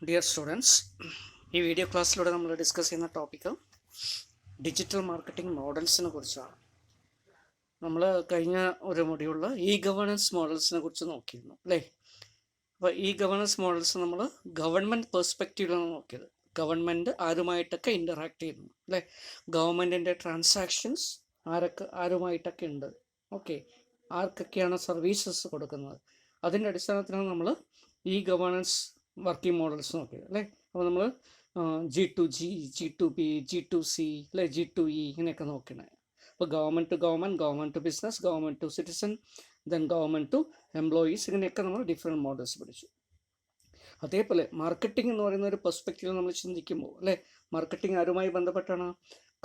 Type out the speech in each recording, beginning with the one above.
Dear students, ഈ video ക്ലാസ്സിലൂടെ നമ്മൾ discuss ചെയ്യുന്ന ടോപ്പിക്ക് ഡിജിറ്റൽ മാർക്കറ്റിംഗ് മോഡൽസിനെ കുറിച്ചാണ്. നമ്മൾ കഴിഞ്ഞ ഒരു മൊഡ്യൂളിൽ ഗവേണൻസ് മോഡൽസിനെ കുറിച്ച് നോക്കിയിരുന്നു അല്ലേ. അപ്പോൾ ഗവേണൻസ് മോഡൽസ് നമ്മൾ ഗവൺമെൻറ് പെർസ്പെക്റ്റീവിലാണ് നോക്കിയത്. ഗവൺമെൻറ് ആരുമായിട്ടൊക്കെ ഇൻ്ററാക്ട് ചെയ്യുന്നു അല്ലേ. ഗവൺമെൻറ്റിൻ്റെ ട്രാൻസാക്ഷൻസ് ആരുമായിട്ടൊക്കെ ഉണ്ട്, ഓക്കെ, ആർക്കൊക്കെയാണ് സർവീസസ് കൊടുക്കുന്നത്, അതിൻ്റെ അടിസ്ഥാനത്തിലാണ് നമ്മൾ ഗവേണൻസ് വർക്കിംഗ് മോഡൽസ് നോക്കിയത് അല്ലേ. അപ്പോൾ നമ്മൾ G2G, G2B, G2C അല്ലേ, G2E ഇങ്ങനെയൊക്കെ നോക്കണേ. അപ്പോൾ government to government, government to business, government to citizen, then government to employees, ഇങ്ങനെയൊക്കെ നമ്മൾ ഡിഫറെൻറ്റ് മോഡൽസ് പഠിച്ചു. അതേപോലെ മാർക്കറ്റിംഗ് എന്ന് പറയുന്ന ഒരു പെർസ്പെക്റ്റീവ് നമ്മൾ ചിന്തിക്കുമ്പോൾ അല്ലേ, മാർക്കറ്റിംഗ് ആരുമായി ബന്ധപ്പെട്ടാണ്?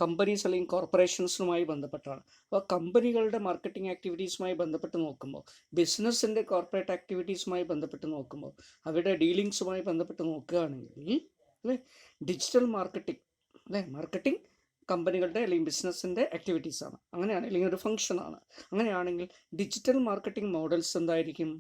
കമ്പനീസ് അല്ലെങ്കിൽ കോർപ്പറേഷൻസുമായി ബന്ധപ്പെട്ടാണ്. അപ്പോൾ കമ്പനികളുടെ മാർക്കറ്റിംഗ് ആക്ടിവിറ്റീസുമായി ബന്ധപ്പെട്ട് നോക്കുമ്പോൾ, ബിസിനസ്സിൻ്റെ കോർപ്പറേറ്റ് ആക്ടിവിറ്റീസുമായി ബന്ധപ്പെട്ട് നോക്കുമ്പോൾ, അവരുടെ ഡീലിങ്സുമായി ബന്ധപ്പെട്ട് നോക്കുകയാണെങ്കിൽ അല്ലേ, ഡിജിറ്റൽ മാർക്കറ്റിംഗ് അല്ലേ, മാർക്കറ്റിംഗ് കമ്പനികളുടെ അല്ലെങ്കിൽ ബിസിനസ്സിൻ്റെ ആക്ടിവിറ്റീസാണ്. അങ്ങനെയാണ്, അല്ലെങ്കിൽ ഒരു ഫംഗ്ഷനാണ്. അങ്ങനെയാണെങ്കിൽ ഡിജിറ്റൽ മാർക്കറ്റിംഗ് മോഡൽസ് എന്തായിരിക്കും?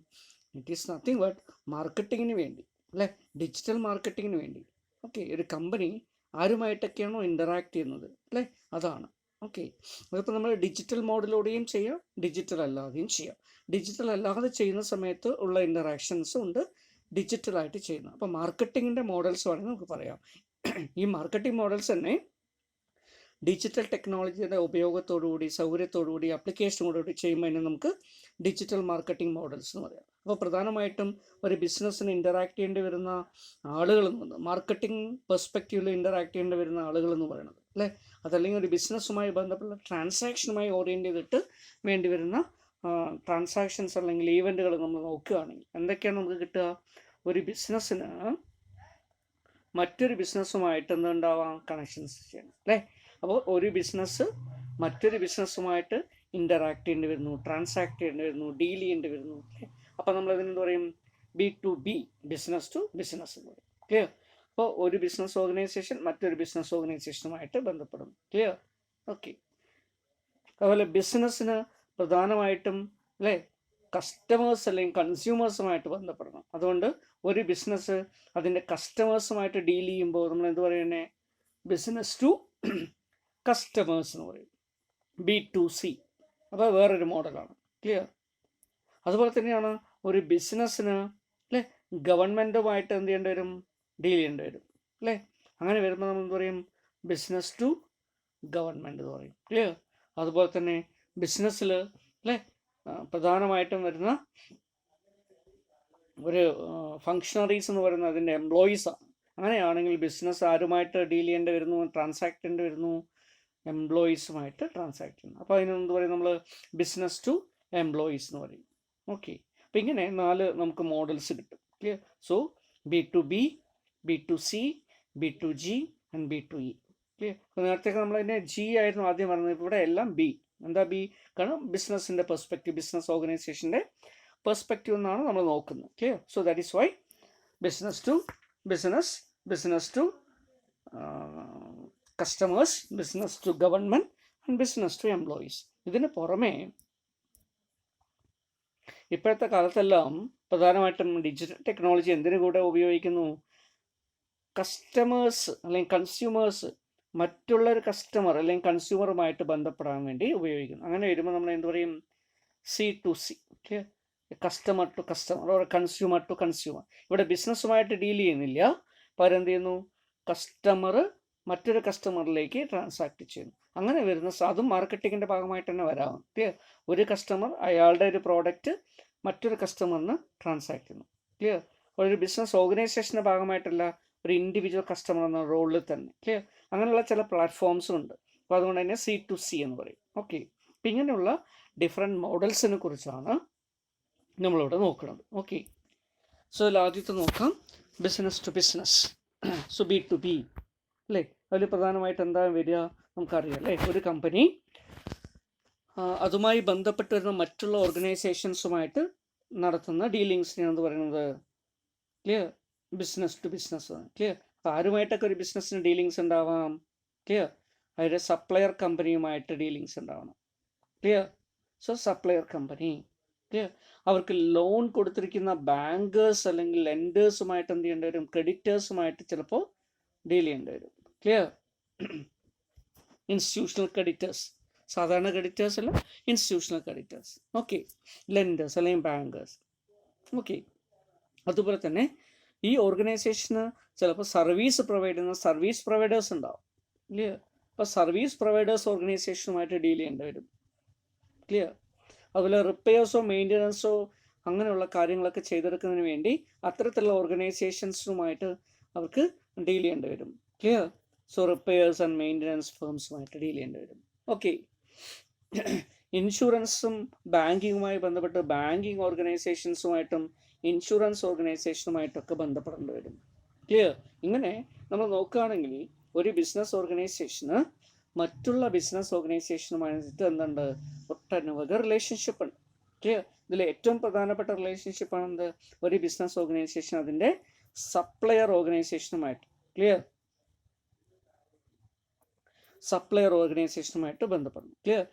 ഇറ്റ് ഈസ് നത്തിങ് ബട്ട് മാർക്കറ്റിങ്ങിന് വേണ്ടി അല്ലേ, ഡിജിറ്റൽ മാർക്കറ്റിങ്ങിന് വേണ്ടി. ഓക്കെ, ഒരു കമ്പനി ആരുമായിട്ടൊക്കെയാണോ ഇൻ്ററാക്ട് ചെയ്യുന്നത് അല്ലേ, അതാണ്. ഓക്കെ, അതിപ്പോൾ നമ്മൾ ഡിജിറ്റൽ മോഡിലൂടെയും ചെയ്യാം, ഡിജിറ്റൽ അല്ലാതെയും ചെയ്യാം. ഡിജിറ്റൽ അല്ലാതെ ചെയ്യുന്ന സമയത്ത് ഉള്ള ഇൻ്ററാക്ഷൻസും ഉണ്ട്, ഡിജിറ്റലായിട്ട് ചെയ്യുന്നത്. അപ്പോൾ മാർക്കറ്റിങ്ങിൻ്റെ മോഡൽസ് വേണമെങ്കിൽ നമുക്ക് പറയാം. ഈ മാർക്കറ്റിംഗ് മോഡൽസ് തന്നെ ഡിജിറ്റൽ ടെക്നോളജിയുടെ ഉപയോഗത്തോടുകൂടി, സൗകര്യത്തോടുകൂടി, ആപ്ലിക്കേഷനോടുകൂടി ചെയ്യുമ്പോൾ അതിനെ നമുക്ക് ഡിജിറ്റൽ മാർക്കറ്റിംഗ് മോഡൽസ് എന്ന് പറയാം. അപ്പോൾ പ്രധാനമായിട്ടും ഒരു ബിസിനസ്സിന് ഇൻ്ററാക്ട് ചെയ്യേണ്ടി വരുന്ന ആളുകൾ എന്ന്, മാർക്കറ്റിംഗ് പെർസ്പെക്റ്റീവിൽ ഇൻ്ററാക്ട് ചെയ്യേണ്ടി വരുന്ന ആളുകൾ എന്ന് പറയുന്നത് അല്ലേ, അതല്ലെങ്കിൽ ഒരു ബിസിനസ്സുമായി ബന്ധപ്പെട്ട ട്രാൻസാക്ഷനുമായി ഓറിയൻറ്റ് ചെയ്തിട്ട് വേണ്ടി വരുന്ന ട്രാൻസാക്ഷൻസ് അല്ലെങ്കിൽ ഈവൻറ്റുകൾ നമ്മൾ നോക്കുകയാണെങ്കിൽ എന്തൊക്കെയാണ് നമുക്ക് കിട്ടുക? ഒരു ബിസിനസ്സിന് മറ്റൊരു ബിസിനസ്സുമായിട്ട് എന്തുണ്ടാവാം? കണക്ഷൻസ് ചെയ്യണം അല്ലേ. അപ്പോൾ ഒരു ബിസിനസ് മറ്റൊരു ബിസിനസ്സുമായിട്ട് ഇൻ്ററാക്ട് ചെയ്യേണ്ടി വരുന്നു, ട്രാൻസാക്ട് ചെയ്യേണ്ടി വരുന്നു, ഡീൽ ചെയ്യേണ്ടി വരുന്നു അല്ലേ. അപ്പോൾ നമ്മളതിനെന്ത് പറയും? B2B, ബിസിനസ് ടു ബിസിനസ് എന്ന് പറയും. ക്ലിയർ? അപ്പോൾ ഒരു ബിസിനസ് ഓർഗനൈസേഷൻ മറ്റൊരു ബിസിനസ് ഓർഗനൈസേഷനുമായിട്ട് ബന്ധപ്പെടും. ക്ലിയർ? ഓക്കെ. അതുപോലെ ബിസിനസ്സിന് പ്രധാനമായിട്ടും അല്ലേ കസ്റ്റമേഴ്സ് അല്ലെങ്കിൽ കൺസ്യൂമേഴ്സുമായിട്ട് ബന്ധപ്പെടണം. അതുകൊണ്ട് ഒരു ബിസിനസ് അതിൻ്റെ കസ്റ്റമേഴ്സുമായിട്ട് ഡീൽ ചെയ്യുമ്പോൾ നമ്മൾ എന്ത് പറയുന്നത്? ബിസിനസ് ടു കസ്റ്റമേഴ്സ് എന്ന് പറയും, B2C. അപ്പോൾ വേറൊരു മോഡലാണ്. ക്ലിയർ? അതുപോലെ തന്നെയാണ് ഒരു ബിസിനസ്സിന് അല്ലേ ഗവൺമെൻറ്റുമായിട്ട് എന്ത് ചെയ്യേണ്ടി വരും? ഡീൽ ചെയ്യേണ്ടി വരും അല്ലേ. അങ്ങനെ വരുമ്പോൾ നമ്മൾ എന്ത് പറയും? ബിസിനസ് ടു ഗവൺമെൻറ് എന്ന് പറയും. ക്ലിയർ? അതുപോലെ തന്നെ ബിസിനസ്സിൽ അല്ലേ പ്രധാനമായിട്ടും വരുന്ന ഒരു ഫങ്ഷണറീസ് എന്ന് പറയുന്നത് അതിൻ്റെ എംപ്ലോയീസാണ്. അങ്ങനെയാണെങ്കിൽ ബിസിനസ് ആരുമായിട്ട് ഡീൽ ചെയ്യേണ്ടി വരുന്നു? ട്രാൻസാക്ട് ചെയ്യേണ്ടി വരുന്നു? എംപ്ലോയീസുമായിട്ട് ട്രാൻസാക്ട് ചെയ്യുന്നു. അപ്പോൾ അതിനെന്ത് പറയും? നമ്മൾ ബിസിനസ് ടു എംപ്ലോയീസ് എന്ന് പറയും. ഓക്കെ, അപ്പോൾ ഇങ്ങനെ 4 നമുക്ക് മോഡൽസ് കിട്ടും. Clear? So B2B, B2C, B2G and B2E. Clear? അപ്പോൾ നേരത്തെയൊക്കെ നമ്മളതിനെ G ആയിരുന്നു ആദ്യം പറഞ്ഞത്, ഇവിടെ എല്ലാം B. എന്താ B? കാരണം ബിസിനസ്സിൻ്റെ പെർസ്പെക്റ്റീവ്, ബിസിനസ് ഓർഗനൈസേഷൻ്റെ പെർസ്പെക്റ്റീവ് എന്നാണ് നമ്മൾ നോക്കുന്നത്. Clear? So that is why business to business, business to customers, business to government and business to employees. ഇതിന് പുറമേ ഇപ്പോഴത്തെ കാലത്തെല്ലാം പ്രധാനമായിട്ടും ഡിജിറ്റൽ ടെക്നോളജി എന്തിനു കൂടെ ഉപയോഗിക്കുന്നു? കസ്റ്റമേഴ്സ് അല്ലെങ്കിൽ കൺസ്യൂമേഴ്സ് മറ്റുള്ളൊരു കസ്റ്റമർ അല്ലെങ്കിൽ കൺസ്യൂമറുമായിട്ട് ബന്ധപ്പെടാൻ വേണ്ടി ഉപയോഗിക്കുന്നു. അങ്ങനെ വരുമ്പോൾ നമ്മൾ എന്ത് പറയും? C2C, customer to customer, or consumer to consumer. ഇവിടെ ബിസിനസ്സുമായിട്ട് ഡീൽ ചെയ്യുന്നില്ല, പകരം എന്ത് ചെയ്യുന്നു? കസ്റ്റമർ മറ്റൊരു കസ്റ്റമറിലേക്ക് ട്രാൻസാക്ട് ചെയ്യുന്നു. അങ്ങനെ വരുന്ന അതും മാർക്കറ്റിങ്ങിൻ്റെ ഭാഗമായിട്ട് തന്നെ വരാം. ക്ലിയർ? ഒരു കസ്റ്റമർ അയാളുടെ ഒരു പ്രോഡക്റ്റ് മറ്റൊരു കസ്റ്റമറിന് ട്രാൻസാക്ട് ചെയ്യുന്നു. ക്ലിയർ? ഒരു ബിസിനസ് ഓർഗനൈസേഷൻ്റെ ഭാഗമായിട്ടല്ല, ഒരു ഇൻഡിവിജ്വൽ കസ്റ്റമർ എന്ന റോളിൽ തന്നെ. ക്ലിയർ? അങ്ങനെയുള്ള ചില പ്ലാറ്റ്ഫോംസും ഉണ്ട്. അപ്പോൾ അതുകൊണ്ട് തന്നെ C2C എന്ന് പറയും. ഓക്കെ, അപ്പം ഇങ്ങനെയുള്ള ഡിഫറെൻറ്റ് മോഡൽസിനെ കുറിച്ചാണ് നമ്മളിവിടെ നോക്കുന്നത്. ഓക്കെ, സോ ആദ്യത്തെ നോക്കാം, business to business. So B2B അല്ലേ, അതിൽ പ്രധാനമായിട്ട് എന്താ വരിക നമുക്കറിയാം അല്ലേ. ഒരു കമ്പനി അതുമായി ബന്ധപ്പെട്ട് വരുന്ന മറ്റുള്ള ഓർഗനൈസേഷൻസുമായിട്ട് നടത്തുന്ന ഡീലിങ്സിനെയാണ് എന്ന് പറയുന്നത്. Clear? Business to business. Clear? അപ്പോൾ ആരുമായിട്ടൊക്കെ ഒരു ബിസിനസ്സിന് ഡീലിങ്സ് ഉണ്ടാവാം. ക്ലിയർ? അതിൻ്റെ സപ്ലയർ കമ്പനിയുമായിട്ട് ഡീലിങ്സ് ഉണ്ടാവണം. Clear? So supplier company clear. അവർക്ക് ലോൺ കൊടുത്തിരിക്കുന്ന ബാങ്കേഴ്സ് അല്ലെങ്കിൽ ലെൻഡേഴ്സുമായിട്ട് എന്ത് ചെയ്യേണ്ടി വരും, ക്രെഡിറ്റേഴ്സുമായിട്ട് ചിലപ്പോൾ ഡീൽ ചെയ്യേണ്ടി വരും. ക്ലിയർ. ഇൻസ്റ്റിറ്റ്യൂഷണൽ ക്രെഡിറ്റേഴ്സ്, സാധാരണ ക്രെഡിറ്റേഴ്സ് അല്ല, ഇൻസ്റ്റിറ്റ്യൂഷണൽ ക്രെഡിറ്റേഴ്സ്. ഓക്കെ, ലെൻഡേഴ്സ് അല്ലെങ്കിൽ ബാങ്കേഴ്സ്. ഓക്കെ, അതുപോലെ തന്നെ ഈ ഓർഗനൈസേഷന് ചിലപ്പോൾ സർവീസ് പ്രൊവൈഡ് ചെയ്യുന്ന സർവീസ് പ്രൊവൈഡേഴ്സ് ഉണ്ടാവും. ക്ലിയർ. അപ്പോൾ സർവീസ് പ്രൊവൈഡേഴ്സ് ഓർഗനൈസേഷനുമായിട്ട് ഡീൽ ചെയ്യേണ്ടി വരും. ക്ലിയർ. അതുപോലെ റിപ്പയേഴ്സോ മെയിൻ്റനൻസോ അങ്ങനെയുള്ള കാര്യങ്ങളൊക്കെ ചെയ്തെടുക്കുന്നതിന് വേണ്ടി അത്തരത്തിലുള്ള ഓർഗനൈസേഷൻസുമായിട്ട് അവർക്ക് ഡീൽ ചെയ്യേണ്ടി വരും. Clear. So repairs and maintenance ഫേംസുമായിട്ട് ഡീൽ ചെയ്യേണ്ടി വരും. ഓക്കെ, ഇൻഷുറൻസും ബാങ്കിങ്ങുമായി ബന്ധപ്പെട്ട് ബാങ്കിങ് ഓർഗനൈസേഷൻസുമായിട്ടും ഇൻഷുറൻസ് ഓർഗനൈസേഷനുമായിട്ടൊക്കെ ബന്ധപ്പെടേണ്ടി വരും. ക്ലിയർ. ഇങ്ങനെ നമ്മൾ നോക്കുകയാണെങ്കിൽ ഒരു ബിസിനസ് ഓർഗനൈസേഷന് മറ്റുള്ള ബിസിനസ് ഓർഗനൈസേഷനുമായിട്ട് എന്തുണ്ട്, ഒട്ടനവധി റിലേഷൻഷിപ്പ് ഉണ്ട്. ക്ലിയർ. ഇതിൽ ഏറ്റവും പ്രധാനപ്പെട്ട റിലേഷൻഷിപ്പാണ് എന്ത്, ഒരു ബിസിനസ് ഓർഗനൈസേഷൻ അതിൻ്റെ സപ്ലയർ ഓർഗനൈസേഷനുമായിട്ട്. ക്ലിയർ. സപ്ലയർ ഓർഗനൈസേഷനുമായിട്ട് ബന്ധപ്പെടുന്നു. Clear.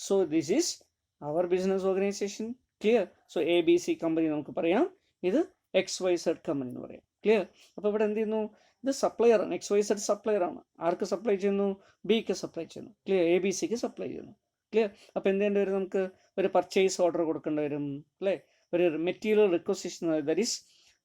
So this is our business organization. Clear. So ABC company നമുക്ക് പറയാം, ഇത് XYZ കമ്പനി എന്ന് പറയാം. ക്ലിയർ. അപ്പോൾ ഇവിടെ എന്ത് ചെയ്യുന്നു, ഇത് സപ്ലയർ ആണ്, XYZ സപ്ലയർ ആണ്. ആർക്ക് സപ്ലൈ ചെയ്യുന്നു, Bക്ക് സപ്ലൈ ചെയ്യുന്നു. ക്ലിയർ. ABCക്ക് സപ്ലൈ ചെയ്യുന്നു. ക്ലിയർ. അപ്പോൾ എന്ത് ചെയ്യേണ്ടി വരും, നമുക്ക് ഒരു പർച്ചേസ് ഓർഡർ കൊടുക്കേണ്ടി വരും അല്ലേ, ഒരു മെറ്റീരിയൽ റിക്വസിഷൻ, ദാറ്റ് ഈസ്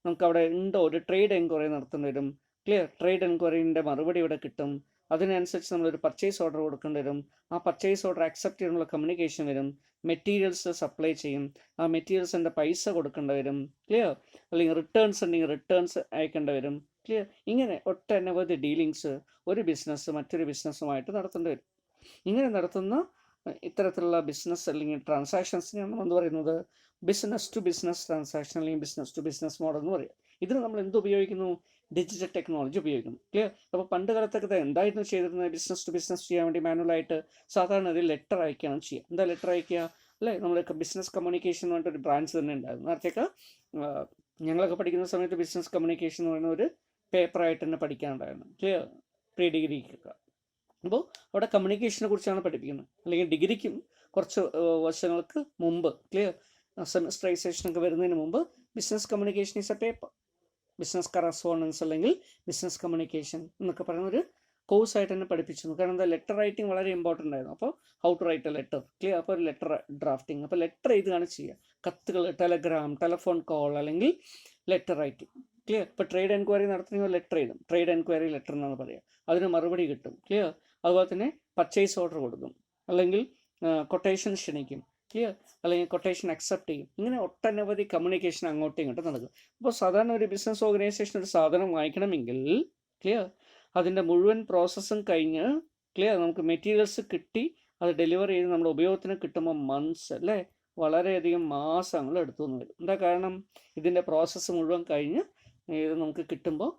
നമുക്ക് അവിടെ ഉണ്ടോ ഒരു ട്രേഡ് എൻക്വയറി നടത്തേണ്ടി വരും. ക്ലിയർ. ട്രേഡ് എൻക്വയറിൻ്റെ മറുപടി ഇവിടെ കിട്ടും. അതിനനുസരിച്ച് നമ്മളൊരു പർച്ചേസ് ഓർഡർ കൊടുക്കേണ്ടി വരും. ആ പർച്ചേസ് ഓർഡർ അക്സെപ്റ്റ് ചെയ്യാനുള്ള കമ്മ്യൂണിക്കേഷൻ വരും. മെറ്റീരിയൽസ് സപ്ലൈ ചെയ്യും. ആ മെറ്റീരിയൽസിൻ്റെ പൈസ കൊടുക്കേണ്ടി വരും. ക്ലിയർ. അല്ലെങ്കിൽ റിട്ടേൺസ് ഉണ്ടെങ്കിൽ റിട്ടേൺസ് അയക്കേണ്ടി വരും. ക്ലിയർ. ഇങ്ങനെ ഒട്ടനവധി ഡീലിങ്സ് ഒരു ബിസിനസ് മറ്റൊരു ബിസിനസ്സുമായിട്ട് നടത്തേണ്ടി വരും. ഇങ്ങനെ നടത്തുന്ന ഇത്തരത്തിലുള്ള ബിസിനസ് അല്ലെങ്കിൽ ട്രാൻസാക്ഷൻസിനെയാണ് നമ്മൾ എന്ത് പറയുന്നത്, ബിസിനസ് ടു ബിസിനസ് ട്രാൻസാക്ഷൻ അല്ലെങ്കിൽ ബിസിനസ് ടു ബിസിനസ് മോഡൽ എന്ന് പറയുക. ഇതിന് നമ്മൾ എന്ത് ഉപയോഗിക്കുന്നു, ഡിജിറ്റൽ ടെക്നോളജി ഉപയോഗിക്കുന്നു. ക്ലിയർ. അപ്പോൾ പണ്ട് കാലത്തൊക്കെ എന്തായിരുന്നു ചെയ്തിരുന്നത്, ബിസിനസ് ടു ബിസിനസ് ചെയ്യാൻ വേണ്ടി മാനുവലായിട്ട് സാധാരണ ഒരു ലെറ്റർ അയക്കുകയാണ് ചെയ്യുക. എന്താ ലെറ്റർ അയക്കുക അല്ലേ, നമ്മളൊക്കെ ബിസിനസ് കമ്മ്യൂണിക്കേഷൻ എന്ന് പറഞ്ഞിട്ടൊരു ബ്രാഞ്ച് തന്നെ ഉണ്ടായിരുന്നു. നേരത്തെയൊക്കെ ഞങ്ങളൊക്കെ പഠിക്കുന്ന സമയത്ത് ബിസിനസ് കമ്മ്യൂണിക്കേഷൻ എന്ന് പറയുന്ന ഒരു പേപ്പറായിട്ട് തന്നെ പഠിക്കാനുണ്ടായിരുന്നു. ക്ലിയർ. പ്രീ ഡിഗ്രിക്കൊക്കെ. അപ്പോൾ അവിടെ കമ്മ്യൂണിക്കേഷനെ കുറിച്ചാണ് പഠിപ്പിക്കുന്നത്. അല്ലെങ്കിൽ ഡിഗ്രിക്കും കുറച്ച് വർഷങ്ങൾക്ക് മുമ്പ്, ക്ലിയർ, സെമിസ്റ്ററൈസേഷനൊക്കെ വരുന്നതിന് മുമ്പ് business communication is A paper, business correspondence അല്ലെങ്കിൽ ബിസിനസ് കമ്മ്യൂണിക്കേഷൻ എന്നൊക്കെ പറയുന്ന ഒരു കോഴ്സായിട്ട് തന്നെ പഠിപ്പിച്ചിരുന്നു. കാരണം എന്താ, ലെറ്റർ റൈറ്റിംഗ് വളരെ ഇമ്പോർട്ടൻ്റ് ആയിരുന്നു. അപ്പോൾ how to write a letter. Clear. അപ്പോൾ ഒരു ലെറ്റർ ഡ്രാഫ്റ്റിംഗ്, അപ്പോൾ ലെറ്റർ എഴുതുകയാണ് ചെയ്യുക. കത്തുകൾ, ടെലഗ്രാം, ടെലഫോൺ കോൾ അല്ലെങ്കിൽ ലെറ്റർ റൈറ്റിംഗ്. ക്ലിയർ. ഇപ്പോൾ ട്രേഡ് എൻക്വയറി നടത്തണമെങ്കിൽ ലെറ്റർ എഴുതും, ട്രേഡ് എൻക്വയറി ലെറ്റർ എന്നാണ് പറയുക. അതിന് മറുപടി കിട്ടും. ക്ലിയർ. അതുപോലെ തന്നെ പർച്ചേസ് ഓർഡർ കൊടുക്കും, അല്ലെങ്കിൽ കൊട്ടേഷൻ ക്ഷണിക്കും. ക്ലിയർ. അല്ലെങ്കിൽ കൊട്ടേഷൻ അക്സെപ്റ്റ് ചെയ്യും. ഇങ്ങനെ ഒട്ടനവധി കമ്മ്യൂണിക്കേഷൻ അങ്ങോട്ടും ഇങ്ങോട്ടും നടക്കും. അപ്പോൾ സാധാരണ ഒരു ബിസിനസ് ഓർഗനൈസേഷൻ ഒരു സാധനം വാങ്ങിക്കണമെങ്കിൽ, ക്ലിയർ, അതിൻ്റെ മുഴുവൻ പ്രോസസ്സും കഴിഞ്ഞ്, ക്ലിയർ, നമുക്ക് മെറ്റീരിയൽസ് കിട്ടി അത് ഡെലിവർ ചെയ്ത് നമ്മുടെ ഉപയോഗത്തിന് കിട്ടുമ്പോൾ മന്ത്സ് അല്ലേ, വളരെയധികം മാസങ്ങൾ എടുത്തു എന്ന് വരും. എന്താ കാരണം, ഇതിൻ്റെ പ്രോസസ്സ് മുഴുവൻ കഴിഞ്ഞ് ഇത് നമുക്ക് കിട്ടുമ്പോൾ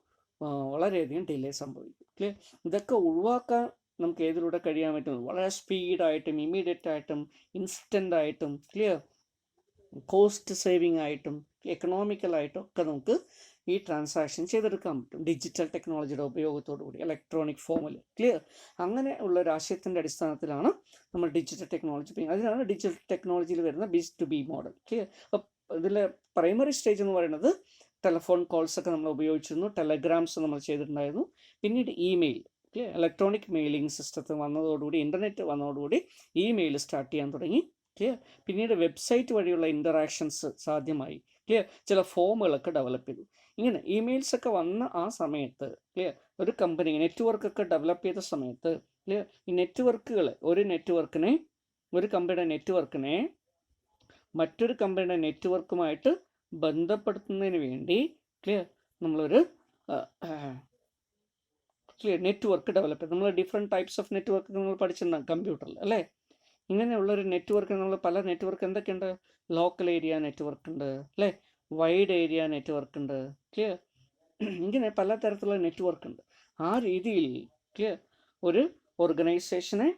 വളരെയധികം ഡിലേ സംഭവിക്കും. ക്ലിയർ. ഇതൊക്കെ ഒഴിവാക്കാൻ നമുക്ക് ഏതിലൂടെ കഴിയാൻ പറ്റുന്നത്, വളരെ സ്പീഡായിട്ടും ഇമ്മീഡിയറ്റ് ആയിട്ടും ഇൻസ്റ്റൻ്റ് ആയിട്ടും, ക്ലിയർ, കോസ്റ്റ് സേവിങ് ആയിട്ടും എക്കണോമിക്കലായിട്ടും ഒക്കെ നമുക്ക് ഈ ട്രാൻസാക്ഷൻ ചെയ്തെടുക്കാൻ പറ്റും ഡിജിറ്റൽ ടെക്നോളജിയുടെ ഉപയോഗത്തോടു കൂടി, ഇലക്ട്രോണിക് ഫോമിൽ. ക്ലിയർ. അങ്ങനെ ഉള്ള ഒരു ആശയത്തിൻ്റെ അടിസ്ഥാനത്തിലാണ് നമ്മൾ ഡിജിറ്റൽ ടെക്നോളജി ഉപയോഗിക്കുന്നത്. അതിനാണ് ഡിജിറ്റൽ ടെക്നോളജിയിൽ വരുന്ന ബിസ് ടു ബി മോഡൽ. ക്ലിയർ. അപ്പോൾ ഇതിലെ പ്രൈമറി സ്റ്റേജ് എന്ന് പറയുന്നത് ടെലഫോൺ കോൾസൊക്കെ നമ്മൾ ഉപയോഗിച്ചിരുന്നു, ടെലഗ്രാംസ് നമ്മൾ ചെയ്തിട്ടുണ്ടായിരുന്നു. പിന്നീട് ഇമെയിൽ, ക്ലിയർ, ഇലക്ട്രോണിക് മെയിലിംഗ് സിസ്റ്റത്തിൽ വന്നതോടുകൂടി, ഇൻ്റർനെറ്റ് വന്നതോടുകൂടി ഇമെയിൽ സ്റ്റാർട്ട് ചെയ്യാൻ തുടങ്ങി. ക്ലിയർ. പിന്നീട് വെബ്സൈറ്റ് വഴിയുള്ള ഇൻ്ററാക്ഷൻസ് സാധ്യമായി. ക്ലിയർ. ചില ഫോമുകളൊക്കെ ഡെവലപ്പ് ചെയ്തു. ഇങ്ങനെ ഇമെയിൽസൊക്കെ വന്ന ആ സമയത്ത്, ക്ലിയർ, ഒരു കമ്പനി നെറ്റ്വർക്കൊക്കെ ഡെവലപ്പ് ചെയ്ത സമയത്ത്, ക്ലിയർ, ഈ നെറ്റ്വർക്കുകൾ, ഒരു കമ്പനിയുടെ നെറ്റ്വർക്കിനെ മറ്റൊരു കമ്പനിയുടെ നെറ്റ്വർക്കുമായിട്ട് ബന്ധപ്പെടുത്തുന്നതിന് വേണ്ടി, ക്ലിയർ, നമ്മളൊരു ക്ലിയർ നെറ്റ്വർക്ക് ഡെവലപ്പ് ചെയ്ത്, നമ്മൾ ഡിഫറെൻറ്റ് ടൈപ്സ് ഓഫ് നെറ്റ്വർക്ക് നമ്മൾ പഠിച്ചിട്ടുണ്ടാകും കമ്പ്യൂട്ടറിൽ അല്ലേ. ഇങ്ങനെയുള്ളൊരു നെറ്റ്വർക്ക്, നമ്മൾ പല നെറ്റ്വർക്ക് എന്തൊക്കെയുണ്ട്, ലോക്കൽ ഏരിയ നെറ്റ്വർക്ക് ഉണ്ട് അല്ലേ, വൈഡ് ഏരിയ നെറ്റ്വർക്ക് ഉണ്ട്. ക്ലിയർ. ഇങ്ങനെ പലതരത്തിലുള്ള നെറ്റ്വർക്ക് ഉണ്ട്. ആ രീതിയിൽ, ക്ലിയർ, ഒരു ഓർഗനൈസേഷനെ,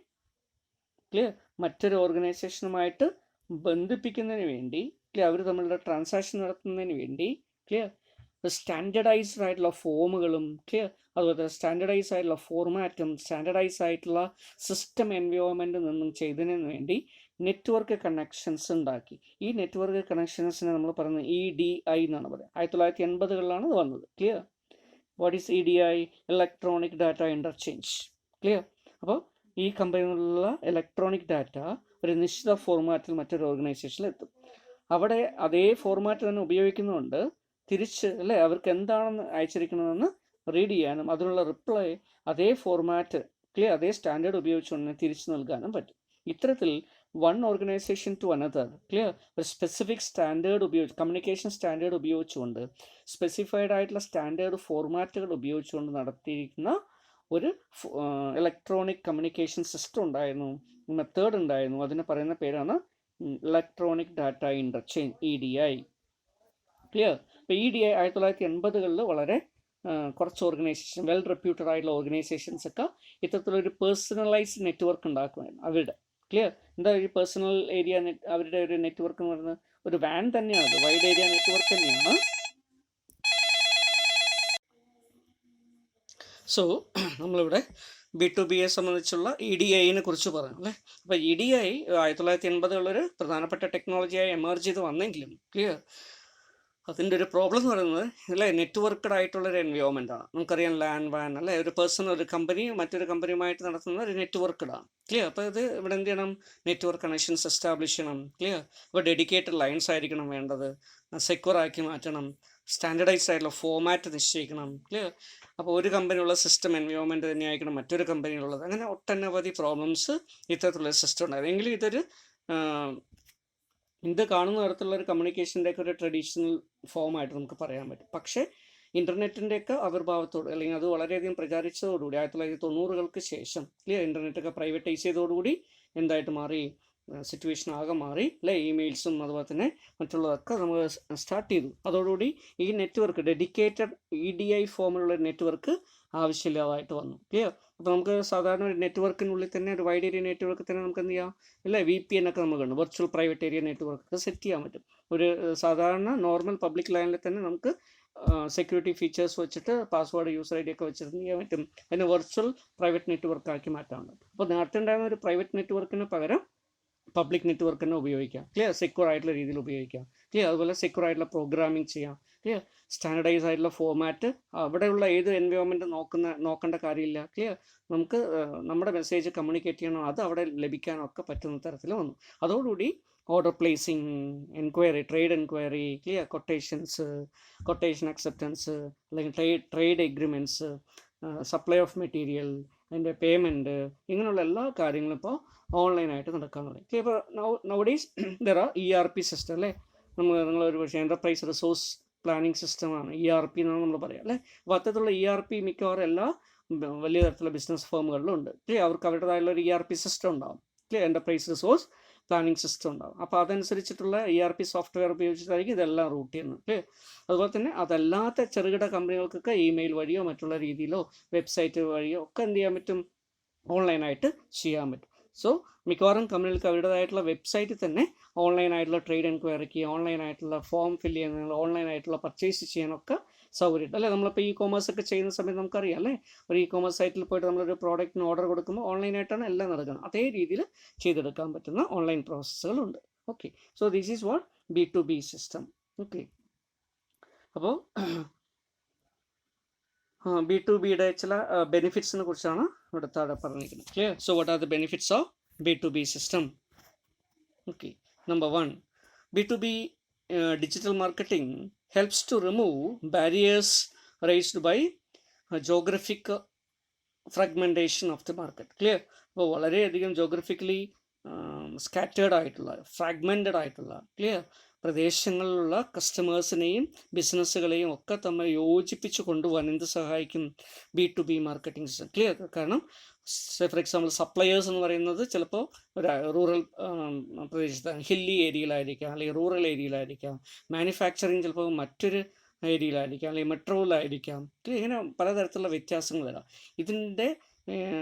ക്ലിയർ, മറ്റൊരു ഓർഗനൈസേഷനുമായിട്ട് ബന്ധിപ്പിക്കുന്നതിന് വേണ്ടി, ക്ലിയർ, അവർ തമ്മിലുള്ള ട്രാൻസാക്ഷൻ നടത്തുന്നതിന് വേണ്ടി, ക്ലിയർ, സ്റ്റാൻഡർഡൈസ്ഡ് ആയിട്ടുള്ള ഫോമുകളും, ക്ലിയർ, അതുപോലെ സ്റ്റാൻഡർഡൈസ് ആയിട്ടുള്ള ഫോർമാറ്റും സ്റ്റാൻഡർഡൈസ് ആയിട്ടുള്ള സിസ്റ്റം എൻവയോൺമെൻറ്റിൽ നിന്നും ചെയ്തതിന് വേണ്ടി നെറ്റ്വർക്ക് കണക്ഷൻസ് ഉണ്ടാക്കി. ഈ നെറ്റ്വർക്ക് കണക്ഷൻസിനെ നമ്മൾ പറയുന്നത് EDI എന്നാണ് പറയുന്നത്. 1980-കളിലാണ് ഇത് വന്നത്. Clear? What is EDI? Electronic data interchange. Clear? അപ്പോൾ ഈ കമ്പനിയിലുള്ള ഇലക്ട്രോണിക് ഡാറ്റ ഒരു നിശ്ചിത ഫോർമാറ്റിൽ മറ്റൊരു ഓർഗനൈസേഷനിൽ എത്തും. അവിടെ അതേ ഫോർമാറ്റ് തന്നെ ഉപയോഗിക്കുന്നതുകൊണ്ട് തിരിച്ച് അല്ലേ അവർക്ക് എന്താണെന്ന് അയച്ചിരിക്കുന്നതെന്ന് റീഡ് ചെയ്യാനും അതിനുള്ള റിപ്ലൈ അതേ ഫോർമാറ്റ് ക്ലിയർ അതേ സ്റ്റാൻഡേർഡ് ഉപയോഗിച്ചുകൊണ്ട് തിരിച്ചു നൽകാനും പറ്റും. ഇത്തരത്തിൽ one organisation to another clear ഒരു സ്പെസിഫിക് സ്റ്റാൻഡേർഡ് ഉപയോഗിച്ച് കമ്മ്യൂണിക്കേഷൻ സ്റ്റാൻഡേർഡ് ഉപയോഗിച്ചുകൊണ്ട് സ്പെസിഫൈഡ് ആയിട്ടുള്ള സ്റ്റാൻഡേർഡ് ഫോർമാറ്റുകൾ ഉപയോഗിച്ചുകൊണ്ട് നടത്തിയിരിക്കുന്ന ഒരു ഇലക്ട്രോണിക് കമ്മ്യൂണിക്കേഷൻ സിസ്റ്റം ഉണ്ടായിരുന്നു, മെത്തേഡ് ഉണ്ടായിരുന്നു. അതിന് പറയുന്ന പേരാണ് electronic data interchange EDI. Clear? ഇപ്പോൾ EDI 1980-കളിൽ വളരെ കുറച്ച് ഓർഗനൈസേഷൻ വെൽ റെപ്യൂട്ടഡ് ആയിട്ടുള്ള ഓർഗനൈസേഷൻസ് ഒക്കെ ഇത്തരത്തിലൊരു പേഴ്സണലൈസ്ഡ് നെറ്റ്വർക്ക് ഉണ്ടാക്കുമായിരുന്നു അവരുടെ. ക്ലിയർ? എന്താ ഈ പേഴ്സണൽ ഏരിയ അവരുടെ ഒരു നെറ്റ്വർക്ക് എന്ന് പറയുന്നത് ഒരു വാൻ തന്നെയാണ്, വൈഡ് ഏരിയ നെറ്റ്വർക്ക് തന്നെയാണ്. സോ നമ്മളിവിടെ B2Bയെ സംബന്ധിച്ചുള്ള EDIനെ കുറിച്ച് പറഞ്ഞു അല്ലേ. അപ്പോൾ EDI 1980-കളിലൊരു പ്രധാനപ്പെട്ട ടെക്നോളജിയായി എമർജ് ചെയ്ത് വന്നെങ്കിലും ക്ലിയർ അതിൻ്റെ ഒരു പ്രോബ്ലം എന്ന് പറയുന്നത് അല്ലേ നെറ്റ്വർക്കഡ് ആയിട്ടുള്ളൊരു എൻവയോൺമെൻ്റ് ആണ്. നമുക്കറിയാം LAN WAN അല്ലേ, ഒരു പേഴ്സൺ ഒരു കമ്പനി മറ്റൊരു കമ്പനിയുമായിട്ട് നടത്തുന്ന ഒരു നെറ്റ്വർക്കഡ് ആണ്. ക്ലിയർ? അപ്പോൾ ഇത് ഇവിടെ എന്ത് ചെയ്യണം, നെറ്റ്വർക്ക് കണക്ഷൻസ് എസ്റ്റാബ്ലിഷ് ചെയ്യണം. ക്ലിയർ? അപ്പോൾ ഡെഡിക്കേറ്റഡ് ലൈൻസ് ആയിരിക്കണം വേണ്ടത്, സെക്യൂർ ആക്കി മാറ്റണം, സ്റ്റാൻഡർഡൈസ്ഡ് ആയിട്ടുള്ള ഫോമാറ്റ് നിശ്ചയിക്കണം. ക്ലിയർ? അപ്പോൾ ഒരു കമ്പനിയുള്ള സിസ്റ്റം എൻവയോൺമെൻറ്റ് തന്നെ ആയിരിക്കണം മറ്റൊരു കമ്പനിയുള്ളത്. അങ്ങനെ ഒട്ടനവധി പ്രോബ്ലംസ് ഇത്തരത്തിലുള്ള സിസ്റ്റം ഉണ്ടായിരുന്നു. എങ്കിലും ഇതൊരു ഇത് കാണുന്ന തരത്തിലുള്ള ഒരു കമ്മ്യൂണിക്കേഷൻ്റെയൊക്കെ ഒരു ട്രഡീഷണൽ ഫോമായിട്ട് നമുക്ക് പറയാൻ പറ്റും. പക്ഷേ ഇൻ്റർനെറ്റിൻ്റെയൊക്കെ ആവിർഭാവത്തോട് അല്ലെങ്കിൽ അത് വളരെയധികം പ്രചാരിച്ചതോടുകൂടി 1990-കൾക്ക് ശേഷം ക്ലിയർ ഇൻ്റർനെറ്റൊക്കെ പ്രൈവറ്റൈസ് ചെയ്തതോടുകൂടി എന്തായിട്ട് മാറി, സിറ്റുവേഷൻ ആകെ മാറി അല്ലേ. ഇമെയിൽസും അതുപോലെ തന്നെ മറ്റുള്ളതൊക്കെ നമ്മൾ സ്റ്റാർട്ട് ചെയ്തു. അതോടുകൂടി ഈ നെറ്റ്വർക്ക് ഡെഡിക്കേറ്റഡ് EDI ഫോമിലുള്ള നെറ്റ്വർക്ക് ആവശ്യമില്ലാതായിട്ട് വന്നു. ക്ലിയർ? അപ്പോൾ നമുക്ക് സാധാരണ ഒരു നെറ്റ്വർക്കിനുള്ളിൽ തന്നെ ഒരു വൈഡ് ഏരിയ നെറ്റ്വർക്ക് തന്നെ നമുക്ക് എന്ത് ചെയ്യാം അല്ലേ, VPN ഒക്കെ നമുക്ക് ഉണ്ട്, വെർച്വൽ പ്രൈവറ്റ് ഏരിയ നെറ്റ്വർക്ക് ഒക്കെ സെറ്റ് ചെയ്യാൻ പറ്റും. ഒരു സാധാരണ നോർമൽ പബ്ലിക് ലൈനിൽ തന്നെ നമുക്ക് സെക്യൂരിറ്റി ഫീച്ചേഴ്സ് വെച്ചിട്ട് പാസ്വേഡ് യൂസർ ID ഒക്കെ വെച്ചിട്ട് ചെയ്യാൻ പറ്റും. അതിന് വെർച്വൽ പ്രൈവറ്റ് നെറ്റ്വർക്ക് ആക്കി മാറ്റാൻ പറ്റും. അപ്പോൾ നേരത്തെ ഉണ്ടായിരുന്ന ഒരു പ്രൈവറ്റ് നെറ്റ്വർക്കിന് പകരം പബ്ലിക് നെറ്റ്വർക്ക് തന്നെ ഉപയോഗിക്കാം. ക്ലിയർ? സെക്യൂർ ആയിട്ടുള്ള രീതിയിൽ ഉപയോഗിക്കാം. ക്ലിയർ? അതുപോലെ സെക്യൂർ ആയിട്ടുള്ള പ്രോഗ്രാമിംഗ് ചെയ്യാം. ക്ലിയർ? സ്റ്റാൻഡർഡൈസ് ആയിട്ടുള്ള ഫോമാറ്റ് അവിടെയുള്ള ഏത് എൻവയോൺമെൻറ്റ് നോക്കേണ്ട കാര്യമില്ല. ക്ലിയർ? നമുക്ക് നമ്മുടെ മെസ്സേജ് കമ്മ്യൂണിക്കേറ്റ് ചെയ്യണം, അത് അവിടെ ലഭിക്കാനൊക്കെ പറ്റുന്ന തരത്തിൽ വന്നു. അതോടുകൂടി order placing, enquiry, trade enquiry, clear, quotation acceptance, അല്ലെങ്കിൽ trade agreements, supply of material, അതിൻ്റെ പേയ്മെൻറ്റ്, ഇങ്ങനെയുള്ള എല്ലാ കാര്യങ്ങളും ഇപ്പോൾ ഓൺലൈനായിട്ട് നടക്കാൻ തുടങ്ങി. ഇപ്പോൾ nowadays there are ERP system അല്ലേ. നിങ്ങളൊരു പക്ഷേ എൻ്റർപ്രൈസ് റിസോഴ്സ് പ്ലാനിങ് സിസ്റ്റമാണ് ERP എന്നാണ് നമ്മൾ പറയുക അല്ലേ. അപ്പോൾ അത്തരത്തിലുള്ള ERP മിക്കവാറും എല്ലാ വലിയ തരത്തിലുള്ള ബിസിനസ് ഫേമുകളിലും ഉണ്ട്. അവർക്ക് അവരുടേതായുള്ള ഒരു ERP സിസ്റ്റം ഉണ്ടാകും. എൻ്റർപ്രൈസ് റിസോഴ്സ് പ്ലാനിങ് സിസ്റ്റം ഉണ്ടാകും. അപ്പോൾ അതനുസരിച്ചിട്ടുള്ള ERP സോഫ്റ്റ്വെയർ ഉപയോഗിച്ചിട്ടായിരിക്കും ഇതെല്ലാം റൂട്ട് ചെയ്യുന്നത്. അതുപോലെ തന്നെ അതല്ലാത്ത ചെറുകിട കമ്പനികൾക്കൊക്കെ ഇമെയിൽ വഴിയോ മറ്റുള്ള രീതിയിലോ വെബ്സൈറ്റ് വഴിയോ ഒക്കെ എന്ത് ചെയ്യാൻ പറ്റും, ഓൺലൈനായിട്ട് ചെയ്യാൻ പറ്റും. സോ മിക്കവാറും കമ്പനികൾക്ക് അവരുടേതായിട്ടുള്ള വെബ്സൈറ്റിൽ തന്നെ ഓൺലൈനായിട്ടുള്ള ട്രേഡ് എൻക്വയറിക്ക്, ഓൺലൈനായിട്ടുള്ള ഫോം ഫില്ല് ചെയ്യുന്ന, ഓൺലൈനായിട്ടുള്ള പർച്ചേസ് ചെയ്യാനൊക്കെ സൗകര്യം അല്ലേ. നമ്മളിപ്പോൾ E-commerce ഒക്കെ ചെയ്യുന്ന സമയത്ത് നമുക്കറിയാം അല്ലേ, ഒരു E-commerce സൈറ്റിൽ പോയിട്ട് നമ്മളൊരു പ്രോഡക്റ്റിന് ഓർഡർ കൊടുക്കുമ്പോൾ ഓൺലൈനായിട്ടാണ് എല്ലാം നടക്കുന്നത്. അതേ രീതിയിൽ ചെയ്തെടുക്കാൻ പറ്റുന്ന ഓൺലൈൻ പ്രോസസ്സുകളുണ്ട്. Okay, so this is what B2B system. Okay, അപ്പോൾ B2Bയുടെ ചില ബെനിഫിറ്റ്സിനെ കുറിച്ചാണ് ഇവിടെ താഴെ പറഞ്ഞിരിക്കുന്നത്. Clear? So what are the benefits of B2B system? Okay, number 1, B2B digital marketing helps to remove barriers raised by geographic fragmentation of the market. Clear? അപ്പോൾ വളരെയധികം ജോഗ്രഫിക്കലി സ്കാറ്റേർഡ് ആയിട്ടുള്ള, ഫ്രാഗ്മെൻറ്റഡ് ആയിട്ടുള്ള ക്ലിയർ പ്രദേശങ്ങളിലുള്ള കസ്റ്റമേഴ്സിനെയും ബിസിനസ്സുകളെയും ഒക്കെ തമ്മിൽ യോജിപ്പിച്ച് കൊണ്ടുപോകാൻ എന്ത് സഹായിക്കും, B2B മാർക്കറ്റിംഗ് സിസ്റ്റം. ക്ലിയർ? കാരണം ഫോർ എക്സാമ്പിൾ സപ്ലയേഴ്സ് എന്ന് പറയുന്നത് ചിലപ്പോൾ ഒരു റൂറൽ പ്രദേശത്താണ്, ഹില്ലി ഏരിയയിലായിരിക്കാം, അല്ലെങ്കിൽ റൂറൽ ഏരിയയിലായിരിക്കാം. മാനുഫാക്ചറിങ് ചിലപ്പോൾ മറ്റൊരു ഏരിയയിലായിരിക്കാം, അല്ലെങ്കിൽ മെട്രോയിലായിരിക്കാം. ഇങ്ങനെ പലതരത്തിലുള്ള വ്യത്യാസങ്ങൾ വരാം. ഇതിൻ്റെ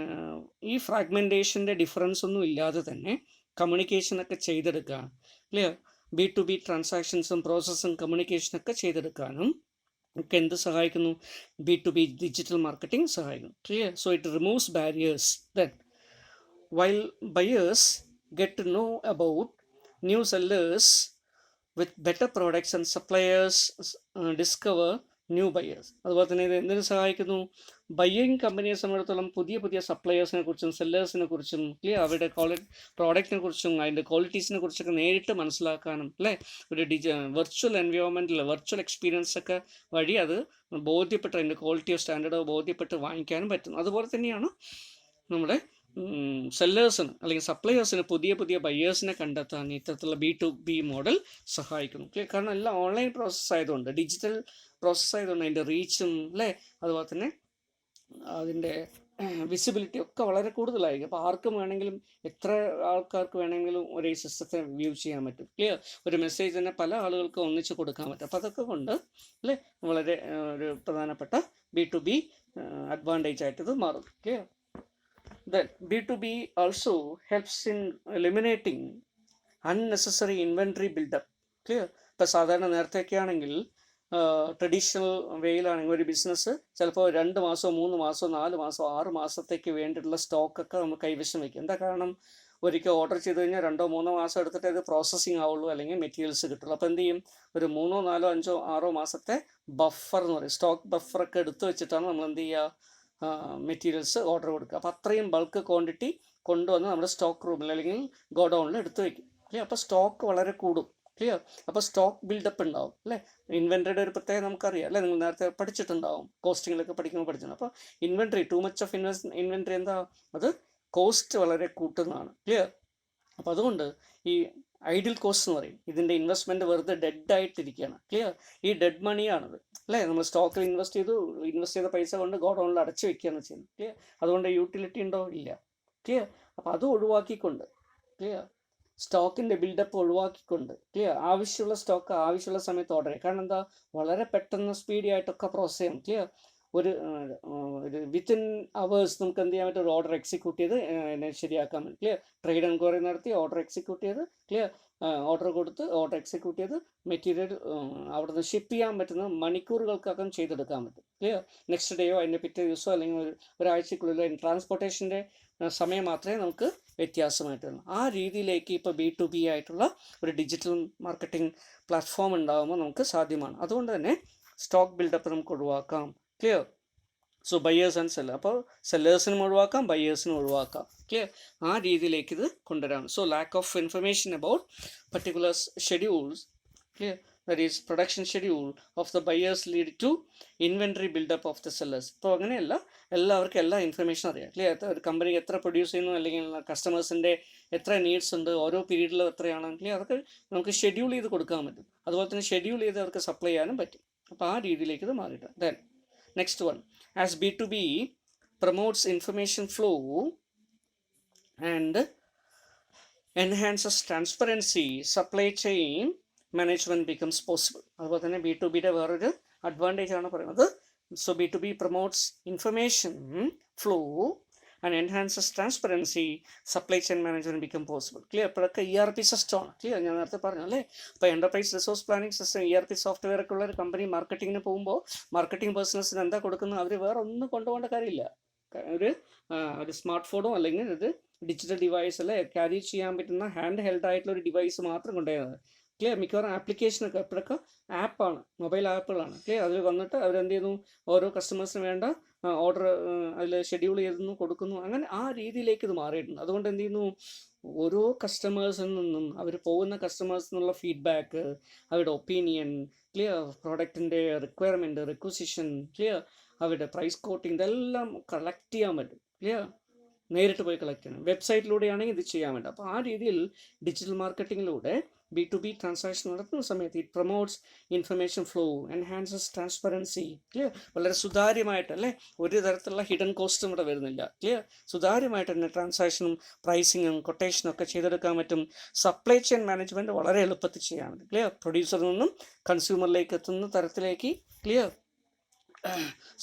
ഈ ഫ്രാഗ്മെൻറ്റേഷൻ്റെ ഡിഫറൻസ് ഒന്നും ഇല്ലാതെ തന്നെ കമ്മ്യൂണിക്കേഷനൊക്കെ ചെയ്തെടുക്കുക. ക്ലിയർ? B2B ട്രാൻസാക്ഷൻസും പ്രോസസ്സും കമ്മ്യൂണിക്കേഷനൊക്കെ ചെയ്തെടുക്കാനും ഒക്കെ എന്ത് സഹായിക്കുന്നു, B2B ഡിജിറ്റൽ മാർക്കറ്റിംഗ് സഹായിക്കുന്നു. Clear? So it removes barriers. Then while buyers get to know about new sellers with better products and suppliers, discover new buyers. അതുപോലെ തന്നെ ഇത് എന്തിനു സഹായിക്കുന്നു? ബയ്യിങ് കമ്പനിയെ സംബന്ധിച്ചിടത്തോളം പുതിയ പുതിയ സപ്ലയേഴ്സിനെ കുറിച്ചും സെല്ലേഴ്സിനെ കുറിച്ചും അവരുടെ പ്രോഡക്റ്റിനെ കുറിച്ചും അതിൻ്റെ ക്വാളിറ്റീസിനെ കുറിച്ചൊക്കെ നേരിട്ട് മനസ്സിലാക്കാനും അല്ലേ, ഒരു വെർച്വൽ എൻവയോൺമെൻറ്റിൽ വെർച്വൽ എക്സ്പീരിയൻസ് ഒക്കെ വഴി അത് ബോധ്യപ്പെട്ട് അതിൻ്റെ ക്വാളിറ്റിയോ സ്റ്റാൻഡേർഡോ ബോധ്യപ്പെട്ട് വാങ്ങിക്കാനും പറ്റും. അതുപോലെ തന്നെയാണ് നമ്മുടെ സെല്ലേഴ്സിന് അല്ലെങ്കിൽ സപ്ലയേഴ്സിന് പുതിയ പുതിയ ബയേഴ്സിനെ കണ്ടെത്താൻ ഇത്തരത്തിലുള്ള B2B മോഡൽ സഹായിക്കുന്നു. കാരണം എല്ലാം ഓൺലൈൻ പ്രോസസ്സ് ആയതുകൊണ്ട്, ഡിജിറ്റൽ പ്രോസസ്സ് ആയതുകൊണ്ട് അതിൻ്റെ റീച്ചും അല്ലേ, അതുപോലെ തന്നെ അതിൻ്റെ വിസിബിലിറ്റി ഒക്കെ വളരെ കൂടുതലായിരിക്കും. അപ്പോൾ ആർക്കും വേണമെങ്കിലും എത്ര ആൾക്കാർക്ക് വേണമെങ്കിലും ഒരേ സിസ്റ്റത്തെ വ്യൂ ചെയ്യാൻ പറ്റും. ക്ലിയർ? ഒരു മെസ്സേജ് തന്നെ പല ആളുകൾക്ക് ഒന്നിച്ച് കൊടുക്കാൻ പറ്റും. അപ്പോൾ അതൊക്കെ കൊണ്ട് അല്ലേ വളരെ ഒരു പ്രധാനപ്പെട്ട B2B അഡ്വാൻറ്റേജ് ആയിട്ട് ഇത് മാറും. Clear? Then B2B also helps in eliminating unnecessary inventory build-up. Clear? ഇപ്പോൾ സാധാരണ നേരത്തെയൊക്കെ ആണെങ്കിൽ ട്രഡീഷണൽ വേയിലാണെങ്കിൽ ഒരു ബിസിനസ് ചിലപ്പോൾ 2 മാസമോ 3 മാസമോ 4 മാസമോ 6 മാസത്തേക്ക് വേണ്ടിയിട്ടുള്ള സ്റ്റോക്കൊക്കെ നമ്മൾ കൈവശം വയ്ക്കും. എന്താ കാരണം? ഒരിക്കൽ ഓർഡർ ചെയ്ത് കഴിഞ്ഞാൽ 2-3 മാസം എടുത്തിട്ട് അത് പ്രോസസ്സിങ് ആവുള്ളൂ, അല്ലെങ്കിൽ മെറ്റീരിയൽസ് കിട്ടുള്ളൂ. അപ്പോൾ എന്ത് ചെയ്യും? ഒരു 3, 4, 5, 6 മാസത്തെ ബഫർ എന്ന് പറയും, സ്റ്റോക്ക് ബഫറൊക്കെ എടുത്തു വെച്ചിട്ടാണ് നമ്മൾ എന്ത് ചെയ്യുക, മെറ്റീരിയൽസ് ഓർഡർ കൊടുക്കുക. അപ്പോൾ അത്രയും ബൾക്ക് ക്വാണ്ടിറ്റി കൊണ്ടുവന്ന് നമ്മുടെ സ്റ്റോക്ക് റൂമിൽ അല്ലെങ്കിൽ ഗോഡൗണിൽ എടുത്തു വയ്ക്കും. ക്ലിയർ? അപ്പോൾ സ്റ്റോക്ക് വളരെ കൂടും. ക്ലിയർ? അപ്പോൾ സ്റ്റോക്ക് ബിൽഡപ്പ് ഉണ്ടാവും അല്ലേ. ഇൻവെൻട്രിയുടെ ഒരു പ്രത്യേകം നമുക്കറിയാം അല്ലേ, നിങ്ങൾ നേരത്തെ പഠിച്ചിട്ടുണ്ടാവും, കോസ്റ്റിങ്ങിലൊക്കെ പഠിക്കുമ്പോൾ പഠിച്ചിട്ടുണ്ട്. അപ്പോൾ inventory, too much of inventory എന്താ, അത് കോസ്റ്റ് വളരെ കൂട്ടുന്നതാണ്. ക്ലിയർ? അപ്പോൾ അതുകൊണ്ട് ഈ ഐഡിൽ കോസ്റ്റ് എന്ന് പറയും, ഇതിൻ്റെ ഇൻവെസ്റ്റ്മെൻറ്റ് വെറുതെ ഡെഡായിട്ടിരിക്കുകയാണ്. ക്ലിയർ? ഈ ഡെഡ് മണിയാണത് അല്ലേ. നമ്മൾ സ്റ്റോക്കിൽ ഇൻവെസ്റ്റ് ചെയ്ത പൈസ കൊണ്ട് ഗോഡൗണിൽ അടച്ചു വെക്കുകയാണ് ചെയ്യുന്നത്. ക്ലിയർ? അതുകൊണ്ട് യൂട്ടിലിറ്റി ഉണ്ടോ? ഇല്ല. ക്ലിയർ? അപ്പോൾ അത് ഒഴിവാക്കിക്കൊണ്ട്, ക്ലിയർ, സ്റ്റോക്കിൻ്റെ ബിൽഡപ്പ് ഒഴിവാക്കിക്കൊണ്ട്, ക്ലിയർ, ആവശ്യമുള്ള സ്റ്റോക്ക് ആവശ്യമുള്ള സമയത്ത് ഓർഡർ ചെയ്യുക. കാരണം എന്താ, വളരെ പെട്ടെന്ന് സ്പീഡി ആയിട്ടൊക്കെ പ്രോസസ് ചെയ്യാം. ക്ലിയർ? ഒരു വിത്തിൻ അവേഴ്സ് നമുക്ക് എന്ത് ചെയ്യാൻ പറ്റും? ഒരു ഓർഡർ എക്സിക്യൂട്ട് ചെയ്ത് ശരിയാക്കാൻ പറ്റും. ക്ലിയർ? ട്രേഡ് എൻക്വയറി നടത്തി ഓർഡർ എക്സിക്യൂട്ട് ചെയ്ത്, ക്ലിയർ, ഓർഡർ കൊടുത്ത് ഓർഡർ എക്സിക്യൂട്ട് ചെയ്ത് മെറ്റീരിയൽ അവിടെ നിന്ന് ഷിപ്പ് ചെയ്യാൻ പറ്റുന്ന മണിക്കൂറുകൾക്കകം ചെയ്തെടുക്കാൻ പറ്റും. ക്ലിയർ? നെക്സ്റ്റ് ഡേയോ അതിൻ്റെ പിറ്റേ ദിവസമോ അല്ലെങ്കിൽ ഒരാഴ്ചക്കുള്ളിൽ ട്രാൻസ്പോർട്ടേഷൻ്റെ സമയം മാത്രമേ നമുക്ക് വ്യത്യാസമായിട്ട് വരണം. ആ രീതിയിലേക്ക് ഇപ്പോൾ B2B ആയിട്ടുള്ള ഒരു ഡിജിറ്റൽ മാർക്കറ്റിംഗ് പ്ലാറ്റ്ഫോം ഉണ്ടാകുമ്പോൾ നമുക്ക് സാധ്യമാണ്. അതുകൊണ്ട് തന്നെ സ്റ്റോക്ക് ബിൽഡപ്പ് നമുക്ക് ഒഴിവാക്കാം. Clear? So buyers and seller, അപ്പോൾ സെല്ലേഴ്സിനും ഒഴിവാക്കാം, ബയേഴ്സിനും ഒഴിവാക്കാം. ക്ലിയർ? ആ രീതിയിലേക്ക് ഇത് കൊണ്ടുവരാം. So lack of information about particular schedules, clear, that is production schedule of the buyers lead to inventory build-up of the sellers. ഇപ്പോൾ അങ്ങനെയല്ല, എല്ലാവർക്കും എല്ലാ ഇൻഫർമേഷൻ അറിയാം. ക്ലിയർ? ഒരു കമ്പനി എത്ര പ്രൊഡ്യൂസ് ചെയ്യുന്നു, അല്ലെങ്കിൽ കസ്റ്റമേഴ്സിൻ്റെ എത്ര നീഡ്സ് ഉണ്ട്, ഓരോ പീരീഡിലും എത്രയാണ്, ക്ലിയർ, അതൊക്കെ നമുക്ക് ഷെഡ്യൂൾ ചെയ്ത് കൊടുക്കാൻ പറ്റും. അതുപോലെ തന്നെ ഷെഡ്യൂൾ ചെയ്ത് അവർക്ക് സപ്ലൈ ചെയ്യാനും പറ്റും. അപ്പോൾ ആ രീതിയിലേക്ക് ഇത് മാറിയിട്ട്. Then next one, as B2B promotes information flow and enhances transparency, supply chain management becomes possible. അതുപോലെ തന്നെ B2Bയുടെ വേറൊരു അഡ്വാൻറ്റേജ് ആണ് പറയുന്നത്. So B2B promotes information flow and enhances transparency, supply chain management become possible. Clear? ഇപ്പോഴൊക്കെ ERP സിസ്റ്റമാണ്. Clear? ഞാൻ നേരത്തെ പറഞ്ഞു അല്ലേ. ഇപ്പോൾ enterprise resource planning system, ERP software ഒക്കെ ഉള്ള ഒരു കമ്പനി മാർക്കറ്റിങ്ങിന് പോകുമ്പോൾ മാർക്കറ്റിംഗ് പേഴ്സൺസിന് എന്താ കൊടുക്കുന്നത്? അവർ വേറെ ഒന്നും കൊണ്ടുപോകേണ്ട കാര്യമില്ല. ഒരു സ്മാർട്ട് ഫോണോ അല്ലെങ്കിൽ ഒരു ഡിജിറ്റൽ ഡിവൈസ് അല്ലേ, ക്യാരി ചെയ്യാൻ പറ്റുന്ന ഹാൻഡ് ഹെൽഡ് ആയിട്ടുള്ള ഒരു ഡിവൈസ് മാത്രം കൊണ്ടുപോയത്. ക്ലിയർ? മിക്കവാറും ആപ്ലിക്കേഷനൊക്കെ ഇപ്പോഴൊക്കെ ആപ്പാണ്, മൊബൈൽ ആപ്പുകളാണ്. ക്ലിയർ? അതിൽ വന്നിട്ട് അവരെന്ത് ചെയ്യുന്നു, ഓരോ കസ്റ്റമേഴ്സിന് വേണ്ട ഓർഡർ അതിൽ ഷെഡ്യൂൾ ചെയ്തു കൊടുക്കുന്നു. അങ്ങനെ ആ രീതിയിലേക്ക് ഇത് മാറിയിട്ടുണ്ട്. അതുകൊണ്ട് എന്ത് ചെയ്യുന്നു, ഓരോ കസ്റ്റമേഴ്സിൽ നിന്നും അവർ പോകുന്ന കസ്റ്റമേഴ്സിൽ നിന്നുള്ള ഫീഡ്ബാക്ക്, അവരുടെ ഒപ്പീനിയൻ, ക്ലിയർ, പ്രോഡക്റ്റിൻ്റെ റിക്വയർമെൻറ്റ്, റിക്വസിഷൻ, ക്ലിയർ, അവരുടെ പ്രൈസ് കോട്ടിങ്, ഇതെല്ലാം കളക്ട് ചെയ്യാൻ പറ്റും. ക്ലിയർ? നേരിട്ട് പോയി കളക്ട് ചെയ്യണം. വെബ്സൈറ്റിലൂടെയാണെങ്കിൽ ഇത് ചെയ്യാൻ വേണ്ട. അപ്പോൾ ആ രീതിയിൽ ഡിജിറ്റൽ മാർക്കറ്റിങ്ങിലൂടെ B2B ട്രാൻസാക്ഷൻ നടത്തുന്ന സമയത്ത് it promotes information flow, enhances transparency. Clear? വളരെ സുതാര്യമായിട്ട് അല്ലേ, ഒരു തരത്തിലുള്ള ഹിഡൻ കോസ്റ്റും ഇവിടെ വരുന്നില്ല. ക്ലിയർ? സുതാര്യമായിട്ട് തന്നെ ട്രാൻസാക്ഷനും പ്രൈസിങ്ങും കൊട്ടേഷനും ഒക്കെ ചെയ്തെടുക്കാൻ പറ്റും. സപ്ലൈ ചെയിൻ മാനേജ്മെൻറ്റ് വളരെ എളുപ്പത്തിൽ ചെയ്യാൻ പറ്റും. ക്ലിയർ? പ്രൊഡ്യൂസറിൽ നിന്നും കൺസ്യൂമറിലേക്ക് എത്തുന്ന തരത്തിലേക്ക്, ക്ലിയർ,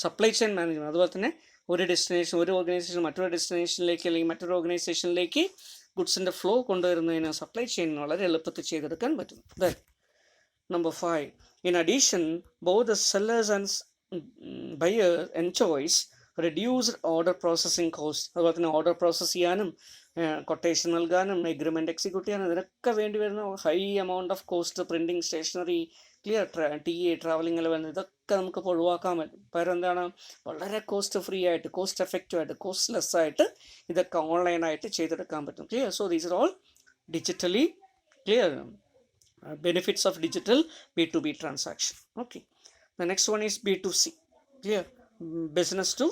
സപ്ലൈ ചെയിൻ മാനേജ്മെൻറ്റ്. അതുപോലെ തന്നെ ഒരു ഓർഗനൈസേഷൻ മറ്റൊരു ഡെസ്റ്റിനേഷനിലേക്ക് അല്ലെങ്കിൽ മറ്റൊരു ഓർഗനൈസേഷനിലേക്ക് ഗുഡ്സിൻ്റെ ഫ്ലോ കൊണ്ടുവരുന്നതിന് സപ്ലൈ ചെയിൻ വളരെ എളുപ്പത്തിൽ ചെയ്തെടുക്കാൻ പറ്റും. Then number 5, in addition both the sellers and buyers enjoys reduced order processing cost, അതുപോലെ തന്നെ ഓർഡർ പ്രോസസ്സ് ചെയ്യാനും കൊട്ടേഷൻ നൽകാനും എഗ്രിമെൻറ്റ് എക്സിക്യൂട്ട് ചെയ്യാനും ഇതിനൊക്കെ വേണ്ടി വരുന്ന high amount of cost, printing, stationery, clear, TA, travelling allowance, ഇതൊക്കെ നമുക്ക് ഒഴിവാക്കാൻ പറ്റും. പകരം എന്താണ്, വളരെ കോസ്റ്റ് ഫ്രീ ആയിട്ട്, കോസ്റ്റ് എഫക്റ്റീവ് ആയിട്ട്, കോസ്റ്റ്ലെസ് ആയിട്ട് ഇതൊക്കെ ഓൺലൈനായിട്ട് ചെയ്തെടുക്കാൻ പറ്റും. Clear. So these are all digitally clear benefits of digital B2B transaction. Okay, the next one is B2C, clear, business to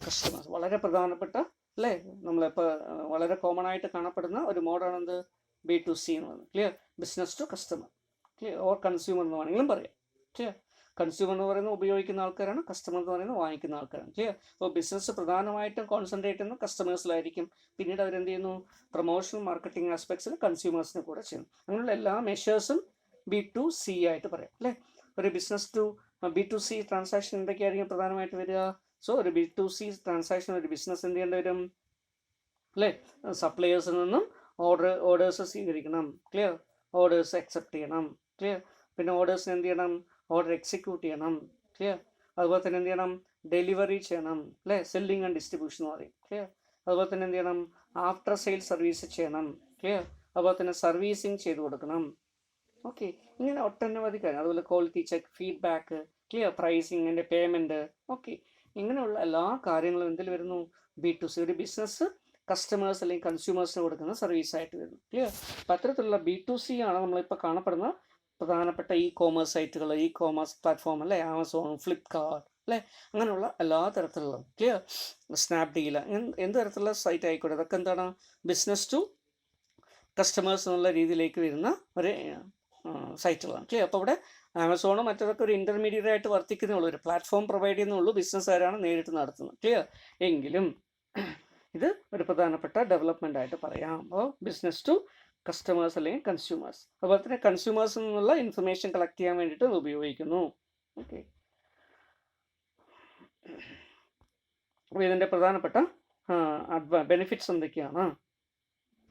customers. വളരെ പ്രധാനപ്പെട്ട അല്ലേ, നമ്മളിപ്പോൾ വളരെ കോമൺ ആയിട്ട് കാണപ്പെടുന്ന ഒരു മോഡാണ് എന്ത്, B2C എന്ന് പറയുന്നത്. Clear. Business to customer, clear, or consumer എന്ന് വേണമെങ്കിലും പറയാം. ക്ലിയർ. കൺസ്യൂമർ എന്ന് പറയുന്നത് ഉപയോഗിക്കുന്ന ആൾക്കാരാണ്, കസ്റ്റമർ എന്ന് പറയുന്നത് വാങ്ങിക്കുന്ന ആൾക്കാരാണ്. ക്ലിയർ. അപ്പോൾ ബിസിനസ് പ്രധാനമായിട്ടും കോൺസെൻട്രേറ്റ് ചെയ്യുന്നത് കസ്റ്റമേഴ്സിലായിരിക്കും. പിന്നീട് അവരെന്ത് ചെയ്യുന്നു, പ്രൊമോഷൻ, മാർക്കറ്റിംഗ് ആസ്പെക്ട്സിൽ കൺസ്യൂമേഴ്സിനെ കൂടെ ചെയ്യുന്നു. അങ്ങനെയുള്ള എല്ലാ മെഷേഴ്സും B2C ആയിട്ട് പറയാം അല്ലേ. ഒരു ബിസിനസ് ടു B2C ട്രാൻസാക്ഷൻ എന്തൊക്കെയായിരിക്കും പ്രധാനമായിട്ട് വരിക? സോ ഒരു B2C ട്രാൻസാക്ഷൻ ഒരു ബിസിനസ് എന്ത് ചെയ്യേണ്ടി വരും അല്ലേ, സപ്ലയേഴ്സിൽ നിന്നും ഓർഡേഴ്സ് സ്വീകരിക്കണം. ക്ലിയർ. ഓർഡേഴ്സ് അക്സെപ്റ്റ് ചെയ്യണം. ക്ലിയർ. പിന്നെ ഓർഡേഴ്സിന് എന്ത് ചെയ്യണം, ഓർഡർ എക്സിക്യൂട്ട് ചെയ്യണം. ക്ലിയർ. അതുപോലെ തന്നെ എന്ത് ചെയ്യണം, ഡെലിവറി ചെയ്യണം അല്ലേ, സെല്ലിംഗ് ആൻഡ് ഡിസ്ട്രിബ്യൂഷൻ എന്ന് പറയും. ക്ലിയർ. അതുപോലെ തന്നെ എന്ത് ചെയ്യണം, ആഫ്റ്റർ സെയിൽ സർവീസ് ചെയ്യണം. ക്ലിയർ. അതുപോലെ തന്നെ സർവീസിങ് ചെയ്ത് കൊടുക്കണം. ഓക്കെ, ഇങ്ങനെ ഒട്ടനവധി കാര്യം. അതുപോലെ quality check, feedback, clear, pricing and payment. Okay, ഇങ്ങനെയുള്ള എല്ലാ കാര്യങ്ങളും എന്തിൽ വരുന്നു, B2C. ഒരു ബിസിനസ് കസ്റ്റമേഴ്സ് അല്ലെങ്കിൽ കൺസ്യൂമേഴ്സിന് കൊടുക്കുന്ന സർവീസ് ആയിട്ട് വരുന്നു. ക്ലിയർ. അപ്പം അത്തരത്തിലുള്ള B2C ആണ് നമ്മളിപ്പോൾ കാണപ്പെടുന്ന പ്രധാനപ്പെട്ട കോമേഴ്സ് സൈറ്റുകൾ, കോമേഴ്സ് പ്ലാറ്റ്ഫോം അല്ലേ, ആമസോൺ, ഫ്ലിപ്കാർട്ട് അല്ലേ, അങ്ങനെയുള്ള എല്ലാ തരത്തിലുള്ള, ക്ലിയർ, സ്നാപ്ഡീൽ, എന്ത് തരത്തിലുള്ള സൈറ്റ് ആയിക്കോട്ടെ, അതൊക്കെ എന്താണ്, ബിസിനസ് ടു കസ്റ്റമേഴ്സ് എന്നുള്ള രീതിയിലേക്ക് വരുന്ന ഒരു സൈറ്റുകളാണ്. ക്ലിയർ. അപ്പോൾ ഇവിടെ ആമസോണും മറ്റതൊക്കെ ഒരു ഇൻ്റർമീഡിയറ്റ് ആയിട്ട് വർത്തിക്കുന്നേ ഉള്ളൂ, ഒരു പ്ലാറ്റ്ഫോം പ്രൊവൈഡ് ചെയ്യുന്നുള്ളൂ, ബിസിനസ്സുകാരാണ് നേരിട്ട് നടത്തുന്നത്. ക്ലിയർ. എങ്കിലും ഇത് ഒരു പ്രധാനപ്പെട്ട ഡെവലപ്മെൻ്റ് ആയിട്ട് പറയാം. അപ്പോൾ ബിസിനസ് ടു കസ്റ്റമേഴ്സ് അല്ലെങ്കിൽ കൺസ്യൂമേഴ്സ്, അതുപോലെ തന്നെ കൺസ്യൂമേഴ്സിൽ നിന്നുള്ള ഇൻഫർമേഷൻ കളക്ട് ചെയ്യാൻ വേണ്ടിയിട്ട് ഉപയോഗിക്കുന്നു. ഓക്കെ, അപ്പോൾ ഇതിൻ്റെ പ്രധാനപ്പെട്ട ബെനിഫിറ്റ്സ് എന്തൊക്കെയാണ്?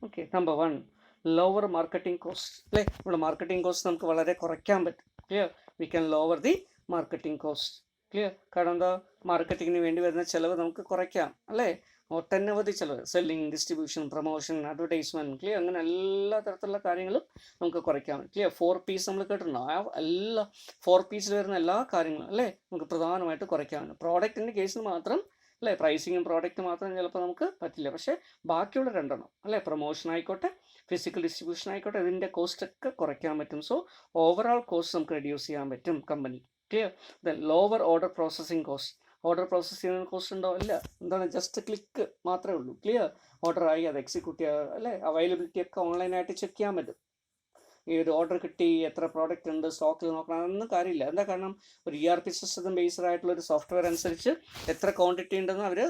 Okay, number 1, lower marketing cost അല്ലേ. നമ്മുടെ മാർക്കറ്റിംഗ് കോസ്റ്റ് നമുക്ക് വളരെ കുറയ്ക്കാൻ പറ്റും. Clear. We can lower the marketing cost. Clear. കാരണം എന്താ, മാർക്കറ്റിങ്ങിന് വേണ്ടി വരുന്ന ചിലവ് നമുക്ക് കുറയ്ക്കാം അല്ലേ. ഒട്ടനവധി ചിലവ്, selling, distribution, promotion, advertisement, clear, അങ്ങനെ എല്ലാ തരത്തിലുള്ള കാര്യങ്ങളും നമുക്ക് കുറയ്ക്കാൻ പറ്റും. ക്ലിയർ. 4Ps നമ്മൾ കേട്ടിട്ടുണ്ടോ? ആ എല്ലാ 4Ps വരുന്ന എല്ലാ കാര്യങ്ങളും അല്ലേ നമുക്ക് പ്രധാനമായിട്ട് കുറയ്ക്കാൻ പറ്റും. പ്രോഡക്റ്റിൻ്റെ കേസിൽ മാത്രം അല്ലേ, പ്രൈസിങ്ങും പ്രോഡക്റ്റ് മാത്രം ചിലപ്പോൾ നമുക്ക് പറ്റില്ല, പക്ഷേ ബാക്കിയുള്ള രണ്ടെണ്ണം അല്ലേ, പ്രൊമോഷൻ ആയിക്കോട്ടെ, ഫിസിക്കൽ ഡിസ്ട്രിബ്യൂഷൻ ആയിക്കോട്ടെ, ഇതിൻ്റെ കോസ്റ്റൊക്കെ കുറയ്ക്കാൻ പറ്റും. സോ ഓവറോൾ കോസ്റ്റ് നമുക്ക് റെഡ്യൂസ് ചെയ്യാൻ പറ്റും company. Clear. Then lower order processing cost. Order process ചെയ്യുന്ന കോസ്റ്റ് ഉണ്ടോ? ഇല്ല. എന്താണ്, ജസ്റ്റ് ക്ലിക്ക് മാത്രമേ ഉള്ളൂ. ക്ലിയർ. ഓർഡർ ആയി, അത് എക്സിക്യൂട്ട് ചെയ്യുക അല്ലേ, അവൈലബിലിറ്റി ഒക്കെ ഓൺലൈനായിട്ട് ചെക്ക് ചെയ്യാൻ പറ്റും. ഈ ഒരു ഓർഡർ കിട്ടി, എത്ര പ്രോഡക്റ്റ് ഉണ്ട്, സ്റ്റോക്കിൽ നോക്കണം, അതൊന്നും കാര്യമില്ല. എന്താ കാരണം, ഒരു ERP സിസ്റ്റം ബേസ്ഡ് ആയിട്ടുള്ള ഒരു സോഫ്റ്റ്വെയർ അനുസരിച്ച് എത്ര ക്വാണ്ടിറ്റി ഉണ്ടെന്ന് അവർ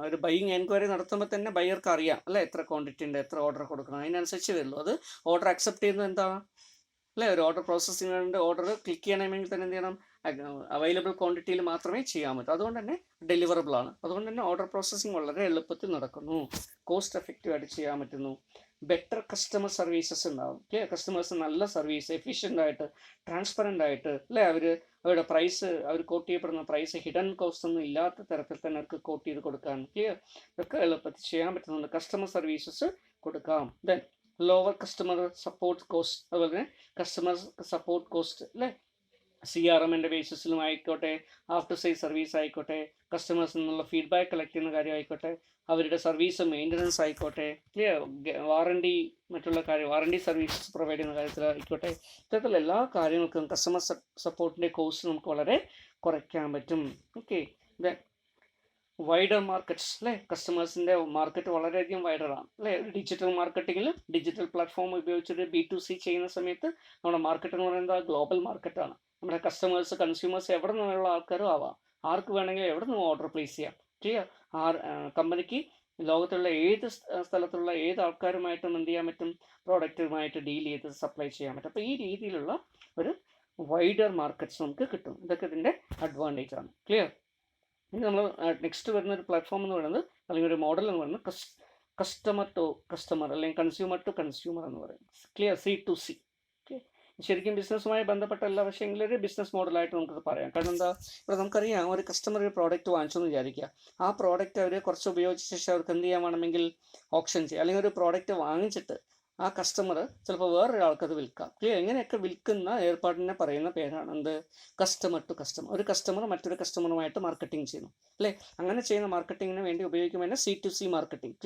ഒരു ബൈയിങ് എൻക്വയറി നടത്തുമ്പോൾ തന്നെ ബയ്യർക്ക് അറിയാം അല്ലേ, എത്ര ക്വാണ്ടിറ്റി ഉണ്ട്, എത്ര ഓർഡർ കൊടുക്കണം, അതിനനുസരിച്ച് വരുള്ളൂ. അത് ഓർഡർ അക്സെപ്റ്റ് ചെയ്യുന്നത് എന്താണ് അല്ലേ, ഒരു ഓർഡർ പ്രോസസ്സിംഗ് ഓർഡർ ക്ലിക്ക് ചെയ്യണമെങ്കിൽ തന്നെ എന്ത് ചെയ്യണം, അവൈലബിൾ ക്വാണ്ടിറ്റിയിൽ മാത്രമേ ചെയ്യാൻ പറ്റൂ. അതുകൊണ്ട് തന്നെ ഡെലിവറബിൾ ആണ്. അതുകൊണ്ട് തന്നെ ഓർഡർ പ്രോസസ്സിംഗ് വളരെ എളുപ്പത്തിൽ നടക്കുന്നു, കോസ്റ്റ് എഫക്റ്റീവ് ആയിട്ട് ചെയ്യാൻ പറ്റുന്നു. ബെറ്റർ കസ്റ്റമർ സർവീസസ് ഉണ്ടാവും. കസ്റ്റമേഴ്സ് നല്ല സർവീസ്, എഫിഷ്യൻ്റ് ആയിട്ട്, ട്രാൻസ്പെറൻ്റ് ആയിട്ട് അല്ലേ, അവരുടെ പ്രൈസ്, അവർ കോട്ട് ചെയ്യപ്പെടുന്ന പ്രൈസ് ഹിഡൻ കോസ്റ്റ് ഒന്നും ഇല്ലാത്ത തരത്തിൽ തന്നെ അവർക്ക് കോട്ട് ചെയ്ത് കൊടുക്കാൻ ഇതൊക്കെ എളുപ്പത്തിൽ ചെയ്യാൻ പറ്റുന്നുണ്ട്. കസ്റ്റമർ സർവീസസ് കൊടുക്കാം. Then lower customer support cost, അതുപോലെ തന്നെ കസ്റ്റമർ സപ്പോർട്ട് കോസ്റ്റ് അല്ലേ, CRMൻ്റെ ബേസിസിലും ആയിക്കോട്ടെ, ആഫ്റ്റർ സെയിൽ സർവീസ് ആയിക്കോട്ടെ, കസ്റ്റമേഴ്സിൽ നിന്നുള്ള ഫീഡ്ബാക്ക് കളക്ട് ചെയ്യുന്ന കാര്യമായിക്കോട്ടെ, അവരുടെ സർവീസ് മെയിൻ്റനൻസ് ആയിക്കോട്ടെ, വാറണ്ടി, മറ്റുള്ള കാര്യം, വാറണ്ടി സർവീസസ് പ്രൊവൈഡ് ചെയ്യുന്ന കാര്യത്തിലായിക്കോട്ടെ, ഇത്തരത്തിലുള്ള എല്ലാ കാര്യങ്ങൾക്കും കസ്റ്റമർ സപ്പോർട്ടിൻ്റെ കോസ്റ്റ് നമുക്ക് വളരെ കുറയ്ക്കാൻ പറ്റും. ഓക്കെ, ദെൻ വൈഡർ മാർക്കറ്റ്സ് അല്ലേ, കസ്റ്റമേഴ്സിൻ്റെ മാർക്കറ്റ് വളരെയധികം വൈഡറാണ് അല്ലേ. ഡിജിറ്റൽ മാർക്കറ്റിങ്ങിൽ ഡിജിറ്റൽ പ്ലാറ്റ്ഫോം ഉപയോഗിച്ചിട്ട് B2C ചെയ്യുന്ന സമയത്ത് നമ്മുടെ മാർക്കറ്റ് എന്ന് പറയുന്നത് ഗ്ലോബൽ മാർക്കറ്റാണ്. നമ്മുടെ കസ്റ്റമേഴ്സ്, കൺസ്യൂമേഴ്സ് എവിടെ നിന്നുള്ള ആൾക്കാരും ആവാം, ആർക്ക് വേണമെങ്കിലും എവിടെ നിന്ന് ഓർഡർ പ്ലേസ് ചെയ്യാം. ക്ലിയർ. കമ്പനിക്ക് ലോകത്തുള്ള ഏത് സ്ഥലത്തുള്ള ഏത് ആൾക്കാരുമായിട്ടും എന്ത് ചെയ്യാൻ പറ്റും, പ്രോഡക്റ്റുമായിട്ട് ഡീൽ ചെയ്ത് സപ്ലൈ ചെയ്യാൻ പറ്റും. അപ്പോൾ ഈ രീതിയിലുള്ള ഒരു വൈഡർ മാർക്കറ്റ്സ് നമുക്ക് കിട്ടും. ഇതൊക്കെ ഇതിൻ്റെ അഡ്വാൻറ്റേജ് ആണ്. ക്ലിയർ. ഇനി നമ്മൾ നെക്സ്റ്റ് വരുന്ന ഒരു പ്ലാറ്റ്ഫോം എന്ന് പറയുന്നത്, അല്ലെങ്കിൽ ഒരു മോഡൽ എന്ന് പറയുന്നത് കസ്റ്റമർ ടു കസ്റ്റമർ അല്ലെങ്കിൽ കൺസ്യൂമർ ടു കൺസ്യൂമർ എന്ന് പറയും. ക്ലിയർ. C2C. ഓക്കെ, ശരിക്കും ബിസിനസ്സുമായി ബന്ധപ്പെട്ടല്ല, പക്ഷേ എങ്കിലൊരു ബിസിനസ് മോഡലായിട്ട് നമുക്കത് പറയാം. കാരണം എന്താ, ഇപ്പോൾ നമുക്കറിയാം ഒരു കസ്റ്റമർ ഒരു പ്രോഡക്റ്റ് വാങ്ങിച്ചു എന്ന് വിചാരിക്കുക. ആ പ്രോഡക്റ്റ് അവർ കുറച്ച് ഉപയോഗിച്ച ശേഷം അവർക്ക് എന്ത് ചെയ്യാൻ വേണമെങ്കിൽ ഓപ്ഷൻ ചെയ്യാം. അല്ലെങ്കിൽ ഒരു പ്രോഡക്റ്റ് വാങ്ങിച്ചിട്ട് ആ കസ്റ്റമർ ചിലപ്പോൾ വേറൊരാൾക്ക് അത് വിൽക്കാം. എങ്ങനെയൊക്കെ വിൽക്കുന്ന ഏർപ്പാടിനെ പറയുന്ന പേരാണ് എന്ത്, കസ്റ്റമർ ടു കസ്റ്റമർ. ഒരു കസ്റ്റമർ മറ്റൊരു കസ്റ്റമറുമായിട്ട് മാർക്കറ്റിംഗ് ചെയ്യുന്നു അല്ലേ. അങ്ങനെ ചെയ്യുന്ന മാർക്കറ്റിങ്ങിന് വേണ്ടി ഉപയോഗിക്കുമ്പോൾ C2C marketing.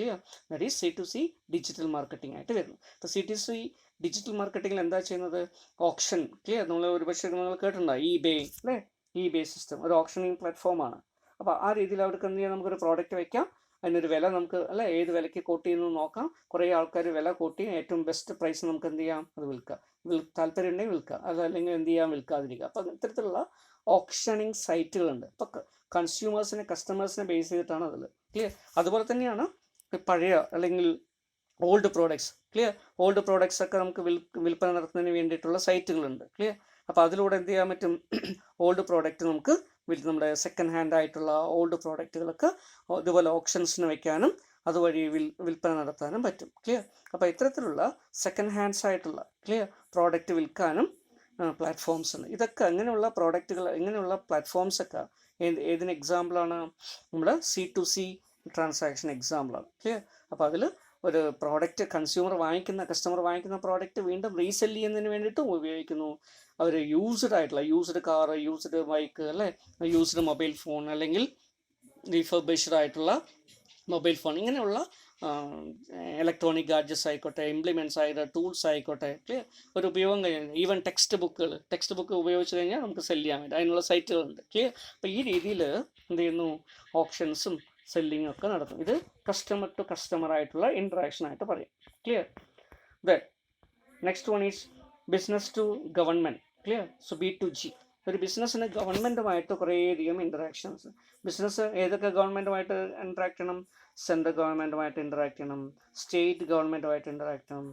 That is C2C digital marketing ആയിട്ട് വരുന്നു. ഇപ്പോൾ C2C ഡിജിറ്റൽ മാർക്കറ്റിംഗിൽ എന്താ ചെയ്യുന്നത്, ഓപ്ഷൻ. നമ്മൾ ഒരുപക്ഷെ നിങ്ങൾ കേട്ടിട്ടുണ്ടാവും eBay അല്ലേ. eBay സിസ്റ്റം ഒരു ഓപ്ഷനിങ് പ്ലാറ്റ്ഫോമാണ്. അപ്പോൾ ആ രീതിയിൽ അവർക്ക് എന്ത് ചെയ്യാം, നമുക്കൊരു പ്രോഡക്റ്റ് വയ്ക്കാം, അതിനൊരു വില നമുക്ക് അല്ലേ ഏത് വിലയ്ക്ക് കോട്ട് ചെയ്യുന്നു നോക്കാം. കുറേ ആൾക്കാർ വില കോട്ടി ഏറ്റവും ബെസ്റ്റ് പ്രൈസ് നമുക്ക് എന്ത് ചെയ്യാം, അത് വിൽക്കാം. താല്പര്യം ഉണ്ടെങ്കിൽ വിൽക്കാം, അതല്ലെങ്കിൽ എന്ത് ചെയ്യാം, വിൽക്കാതിരിക്കുക. അപ്പം ഇത്തരത്തിലുള്ള ഓപ്ഷനിങ് സൈറ്റുകളുണ്ട്. അപ്പം കൺസ്യൂമേഴ്സിനെ കസ്റ്റമേഴ്സിനെ ബേസ് ചെയ്തിട്ടാണ് അതിൽ. അതുപോലെ തന്നെയാണ് പഴയ അല്ലെങ്കിൽ ഓൾഡ് പ്രോഡക്ട്സ്. ഓൾഡ് പ്രോഡക്ട്സ് ഒക്കെ നമുക്ക് വിൽപ്പന നടത്തുന്നതിന് വേണ്ടിയിട്ടുള്ള സൈറ്റുകളുണ്ട്. അപ്പോൾ അതിലൂടെ എന്ത് ചെയ്യാൻ പറ്റും, ഓൾഡ് പ്രോഡക്റ്റ് നമുക്ക് നമ്മുടെ സെക്കൻഡ് ഹാൻഡ് ആയിട്ടുള്ള ഓൾഡ് പ്രോഡക്റ്റുകളൊക്കെ ഇതുപോലെ ഓപ്ഷൻസിന് വയ്ക്കാനും അതുവഴി വിൽപ്പന നടത്താനും പറ്റും. അപ്പോൾ ഇത്തരത്തിലുള്ള സെക്കൻഡ് ഹാൻഡ്സ് ആയിട്ടുള്ള പ്രോഡക്റ്റ് വിൽക്കാനും പ്ലാറ്റ്ഫോംസ് ഉണ്ട്. ഇതൊക്കെ അങ്ങനെയുള്ള പ്രോഡക്റ്റുകൾ, ഇങ്ങനെയുള്ള പ്ലാറ്റ്ഫോംസൊക്കെ ഏതിന് എക്സാമ്പിളാണ്, നമ്മുടെ C2C ട്രാൻസാക്ഷൻ എക്സാമ്പിളാണ്. അപ്പോൾ അതിൽ ഒരു പ്രോഡക്റ്റ് കസ്റ്റമർ വാങ്ങിക്കുന്ന പ്രോഡക്റ്റ് വീണ്ടും റീസെല് ചെയ്യുന്നതിന് വേണ്ടിയിട്ടും ഉപയോഗിക്കുന്നു. അവർ യൂസ്ഡ് കാർ, യൂസ്ഡ് ബൈക്ക് അല്ലേ, യൂസ്ഡ് മൊബൈൽ ഫോൺ അല്ലെങ്കിൽ റീഫർബിഷ്ഡ് ആയിട്ടുള്ള മൊബൈൽ ഫോൺ, ഇങ്ങനെയുള്ള ഇലക്ട്രോണിക് ഗാഡ്ജറ്റ്സ് ആയിക്കോട്ടെ, ഇംപ്ലിമെൻറ്റ്സ് ആയിക്കോട്ടെ, ടൂൾസ് ആയിക്കോട്ടെ, ഒരു ഉപയോഗം കഴിഞ്ഞാൽ ഈവൻ ടെക്സ്റ്റ് ബുക്ക് ഉപയോഗിച്ച് കഴിഞ്ഞാൽ നമുക്ക് സെല് ചെയ്യാൻ പറ്റും. അതിനുള്ള സൈറ്റുകളുണ്ട്. അപ്പോൾ ഈ രീതിയിൽ എന്ത് ചെയ്യുന്നു, ഓപ്ഷൻസും സെല്ലിംഗ് ഒക്കെ നടത്തും. ഇത് കസ്റ്റമർ ടു കസ്റ്റമർ ആയിട്ടുള്ള ഇൻട്രാക്ഷൻ ആയിട്ട് പറയും. Next one is business to government. So B2G. ഒരു ബിസിനസ്സിന് ഗവൺമെൻറ്റുമായിട്ട് കുറേയധികം ഇൻട്രാക്ഷൻസ്. ബിസിനസ് ഏതൊക്കെ ഗവൺമെൻറ്റുമായിട്ട് ഇൻട്രാക്ട് ചെയ്യണം, സെൻട്രൽ ഗവൺമെൻറ്റുമായിട്ട് ഇൻട്രാക്ട് ചെയ്യണം, സ്റ്റേറ്റ് ഗവൺമെൻറ്റുമായിട്ട് ഇൻട്രാക്ട് ചെയ്യണം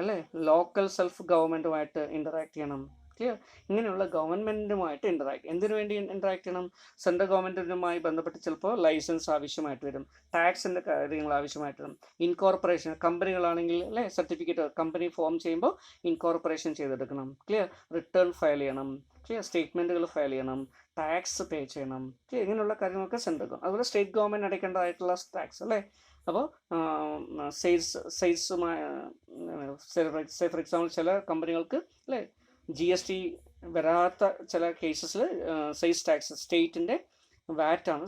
അല്ലേ, ലോക്കൽ സെൽഫ് ഗവൺമെൻറ്റുമായിട്ട് ഇൻട്രാക്ട് ചെയ്യണം. ഇങ്ങനെയുള്ള ഗവൺമെൻറ്റുമായിട്ട് എന്തിനു വേണ്ടി ഇൻട്രാക്ട് ചെയ്യണം, സെൻട്രൽ ഗവൺമെൻറ്റുമായി ബന്ധപ്പെട്ട് ചിലപ്പോൾ ലൈസൻസ് ആവശ്യമായിട്ട് വരും, ടാക്സിൻ്റെ കാര്യങ്ങൾ ആവശ്യമായിട്ട് വരും, ഇൻകോർപ്പറേഷൻ കമ്പനികളാണെങ്കിൽ അല്ലേ സർട്ടിഫിക്കറ്റ് കമ്പനി ഫോം ചെയ്യുമ്പോൾ ഇൻകോർപ്പറേഷൻ ചെയ്തെടുക്കണം. റിട്ടേൺ ഫയൽ ചെയ്യണം, സ്റ്റേറ്റ്മെൻറ്റുകൾ ഫയൽ ചെയ്യണം, ടാക്സ് പേ ചെയ്യണം. ഇങ്ങനെയുള്ള കാര്യങ്ങളൊക്കെ സെൻട്രൽ ഗവൺമെൻറ്, അതുപോലെ സ്റ്റേറ്റ് ഗവൺമെൻറ് അടയ്ക്കേണ്ടതായിട്ടുള്ള ടാക്സ് അല്ലേ. അപ്പോൾ സെയിൽസുമായി ഫോർ എക്സാമ്പിൾ ചില കമ്പനികൾക്ക് അല്ലേ GST വരാത്ത ചില കേസസിൽ സെയിൽസ് ടാക്സ് സ്റ്റേറ്റിൻ്റെ വാറ്റാണ്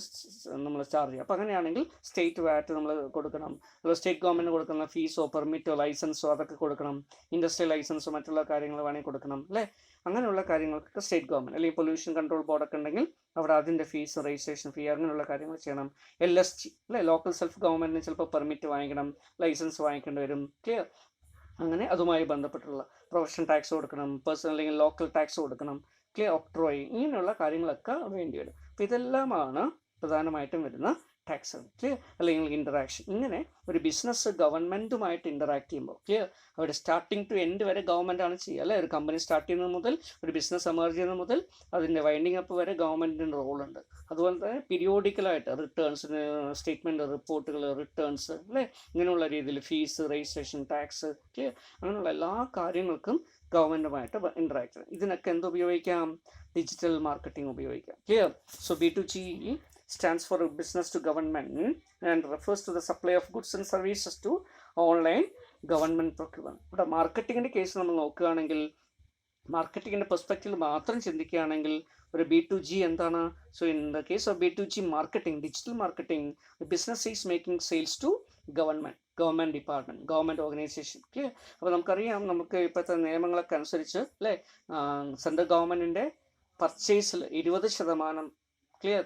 നമ്മൾ ചാർജ് ചെയ്യുക. അപ്പോൾ അങ്ങനെയാണെങ്കിൽ സ്റ്റേറ്റ് വാറ്റ് നമ്മൾ കൊടുക്കണം. അതുപോലെ സ്റ്റേറ്റ് ഗവൺമെൻറ് കൊടുക്കുന്ന ഫീസോ പെർമിറ്റോ ലൈസൻസോ അതൊക്കെ കൊടുക്കണം. ഇൻഡസ്ട്രിയൽ ലൈസൻസോ മറ്റുള്ള കാര്യങ്ങൾ വേണമെങ്കിൽ കൊടുക്കണം അല്ലേ. അങ്ങനെയുള്ള കാര്യങ്ങൾക്കൊക്കെ സ്റ്റേറ്റ് ഗവൺമെൻറ് അല്ലെങ്കിൽ പൊല്യൂഷൻ കൺട്രോൾ ബോർഡൊക്കെ ഉണ്ടെങ്കിൽ അവിടെ അതിൻ്റെ ഫീസ്, രജിസ്ട്രേഷൻ ഫീ, അങ്ങനെയുള്ള കാര്യങ്ങൾ ചെയ്യണം. LSG അല്ലേ, ലോക്കൽ സെൽഫ് ഗവൺമെൻറ്റിന് ചിലപ്പോൾ പെർമിറ്റ് വാങ്ങിക്കണം, ലൈസൻസ് വാങ്ങിക്കേണ്ടി വരും. അങ്ങനെ അതുമായി ബന്ധപ്പെട്ടുള്ള പ്രൊഫഷണൽ ടാക്സ് കൊടുക്കണം, പേഴ്സണൽ അല്ലെങ്കിൽ ലോക്കൽ ടാക്സ് കൊടുക്കണം, ഒക്ട്രോയ്, ഇങ്ങനെയുള്ള കാര്യങ്ങളൊക്കെ വേണ്ടി വരും. അപ്പോൾ ഇതെല്ലാമാണ് പ്രധാനമായിട്ടും വരുന്ന ടാക്സ് അല്ലെങ്കിൽ ഇൻറ്ററാക്ഷൻ. ഇങ്ങനെ ഒരു ബിസിനസ് ഗവൺമെൻറ്റുമായിട്ട് ഇൻറ്ററാക്ട് ചെയ്യുമ്പോൾ അവിടെ സ്റ്റാർട്ടിങ് ടു എൻഡ് വരെ ഗവൺമെൻറ്റാണ് ചെയ്യുക അല്ലേ. ഒരു കമ്പനി സ്റ്റാർട്ട് ചെയ്യുന്നത് മുതൽ ഒരു ബിസിനസ് എമർജ് ചെയ്യുന്നത് മുതൽ അതിൻ്റെ വൈൻഡിങ് അപ്പ് വരെ ഗവൺമെൻറ്റിൻ്റെ റോളുണ്ട്. അതുപോലെ തന്നെ പീരിയോഡിക്കലായിട്ട് റിട്ടേൺസിന് സ്റ്റേറ്റ്മെൻറ്റ്, റിപ്പോർട്ടുകൾ, റിട്ടേൺസ് അല്ലേ, ഇങ്ങനെയുള്ള രീതിയിൽ ഫീസ്, രജിസ്ട്രേഷൻ, ടാക്സ് അങ്ങനെയുള്ള എല്ലാ കാര്യങ്ങൾക്കും ഗവൺമെൻറ്റുമായിട്ട് ഇൻറ്ററാക്ട് ചെയ്യണം. ഇതിനൊക്കെ എന്തുപയോഗിക്കാം, ഡിജിറ്റൽ മാർക്കറ്റിംഗ് ഉപയോഗിക്കാം. So B2G stands for business to government and refers to the supply of goods and services to online government procurement. ഇവിടെ മാർക്കറ്റിങ്ങിൻ്റെ കേസ് നമ്മൾ നോക്കുകയാണെങ്കിൽ, മാർക്കറ്റിങ്ങിൻ്റെ പെർസ്പെക്റ്റീവിൽ മാത്രം ചിന്തിക്കുകയാണെങ്കിൽ ഒരു B2G എന്താണ്. So in the case of B2G marketing, digital marketing, business is making sales to government department, government organisation. അപ്പോൾ നമുക്കറിയാം, നമുക്ക് ഇപ്പോഴത്തെ നിയമങ്ങളൊക്കെ അനുസരിച്ച് അല്ലേ സെൻട്രൽ ഗവൺമെൻറ്റിൻ്റെ പർച്ചേസിൽ 20%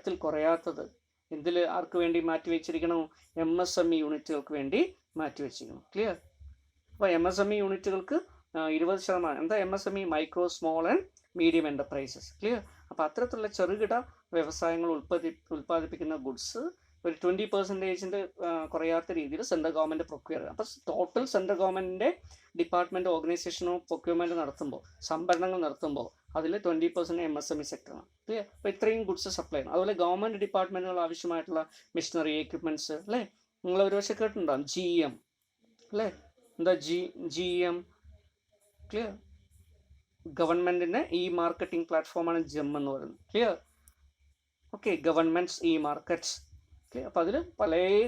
ത്തിൽ കുറയാത്തത് ഇതിൽ ആർക്ക് വേണ്ടി മാറ്റി വെച്ചിരിക്കണം, MSME യൂണിറ്റുകൾക്ക് വേണ്ടി മാറ്റി വെച്ചിരിക്കണം. അപ്പോൾ MSME യൂണിറ്റുകൾക്ക് 20%. എന്താ MSME? Micro small and medium enterprises. അപ്പോൾ അത്തരത്തിലുള്ള ചെറുകിട വ്യവസായങ്ങൾ ഉൽപ്പാദിപ്പിക്കുന്ന ഗുഡ്സ് ഒരു 20% കുറയാത്ത രീതിയിൽ സെൻട്രൽ ഗവൺമെൻറ് പ്രൊക്യൂർ ചെയ്യുക. അപ്പോൾ ടോട്ടൽ സെൻട്രൽ ഗവൺമെൻറ്റിൻ്റെ ഡിപ്പാർട്ട്മെൻറ്റ് ഓർഗനൈസേഷനോ പ്രൊക്യൂർമെൻറ്റ് നടത്തുമ്പോൾ, സംഭരണങ്ങൾ നടത്തുമ്പോൾ അതിൽ 20% MSME സെക്ടറാണ്. അപ്പോൾ ഇത്രയും ഗുഡ്സ് സപ്ലൈ ചെയ്യണം. അതുപോലെ ഗവൺമെൻറ് ഡിപ്പാർട്ട്മെൻറ്റുകൾ ആവശ്യമായിട്ടുള്ള മെഷീനറി, എക്യുപ്മെൻറ്റ്സ് അല്ലേ, നിങ്ങൾ ഒരു പക്ഷേ കേട്ടിട്ടുണ്ടാകും GM അല്ലേ. എന്താ GM? ഗവൺമെൻറ്റിൻ്റെ ഇ മാർക്കറ്റിംഗ് പ്ലാറ്റ്ഫോമാണ് ജെം എന്ന് പറയുന്നത്. Clear? Okay, governments E markets. Okay, അപ്പോൾ അതിൽ